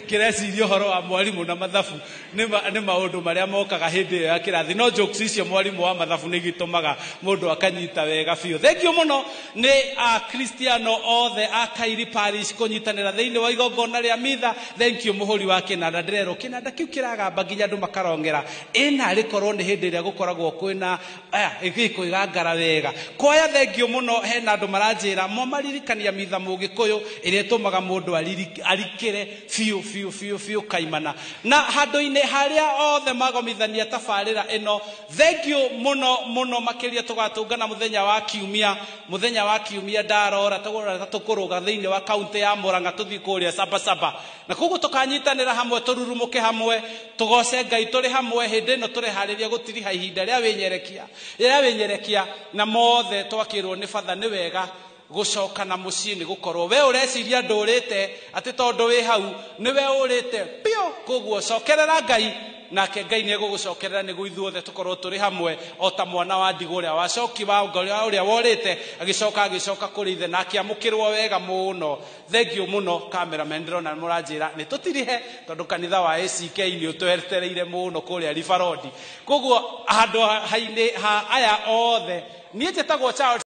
kĩreciria ũhoro wa mwarimũ na mathabu nĩ maũndũ marĩa mokaga hĩndĩ ĩyo ya kĩrathi. No jokes icio mwarimũ wa mathabu nĩ gĩtũmaga mũndũ akanyita wega biũ. Thank you muno nĩ Kristiano othe a Kairi Parish kũnyitanĩra thĩinĩ wa igongona rĩa mitha. Thank you mũhũri wa kĩnanda, ndĩrerwo kĩnanda kĩu kĩragamba nginya andũ makarongera. Ĩna rĩkorwo nĩ hĩndĩ ĩrĩa gũkoragwo kwĩna gĩkũigangara wega. Koya thank you muno, hena andũ maranjĩra maririkania mitha Mũgĩkũyũ ĩrĩa ĩtũmaga mũndũ arikĩre biũ kaimana. Na handũ-inĩ harĩa othe magomithania tabarĩra ĩno, thank you muno makĩria tũgatũngana mũthenya wa kiumia ndarora tũkũrũga thĩinĩ wa kaunti ya Mũrang'a tũthiĩ kũrĩa Sabasaba. Na koguo tũkanyitanĩra hamwe tũrurumũke hamwe tũgoce Ngai tũrĩ hamwe. Hĩndĩ ĩno tũreharĩria gũtiriha ihinda rĩa wĩnyerekia na mothe twakĩrwo nĩ batha nĩ wega gũcoka na mũciĩ nĩ gũkorwo we ũreciria ndũrĩte atĩ tondũ wĩ hau nĩwe ũrĩte pio. Koguo cokerera Ngai nake Ngai nĩ egũgũcokerera nĩguo ithuothe tũkorwo tũrĩ hamwe o ta mwana wa ndigũ ũrĩa wacoki wa ũrĩa worĩte agĩcoka kũrĩ ithe na akĩamũkĩrwo wega mũno. Thank you muno cameraman, ndĩrona mũranjĩra nĩ tũtirihe tondũ kanitha wa ACK nĩ ũtwetereire mũno kũrĩa River Road. Koguo handũ ha aya othe niĩ njĩtagwo Charles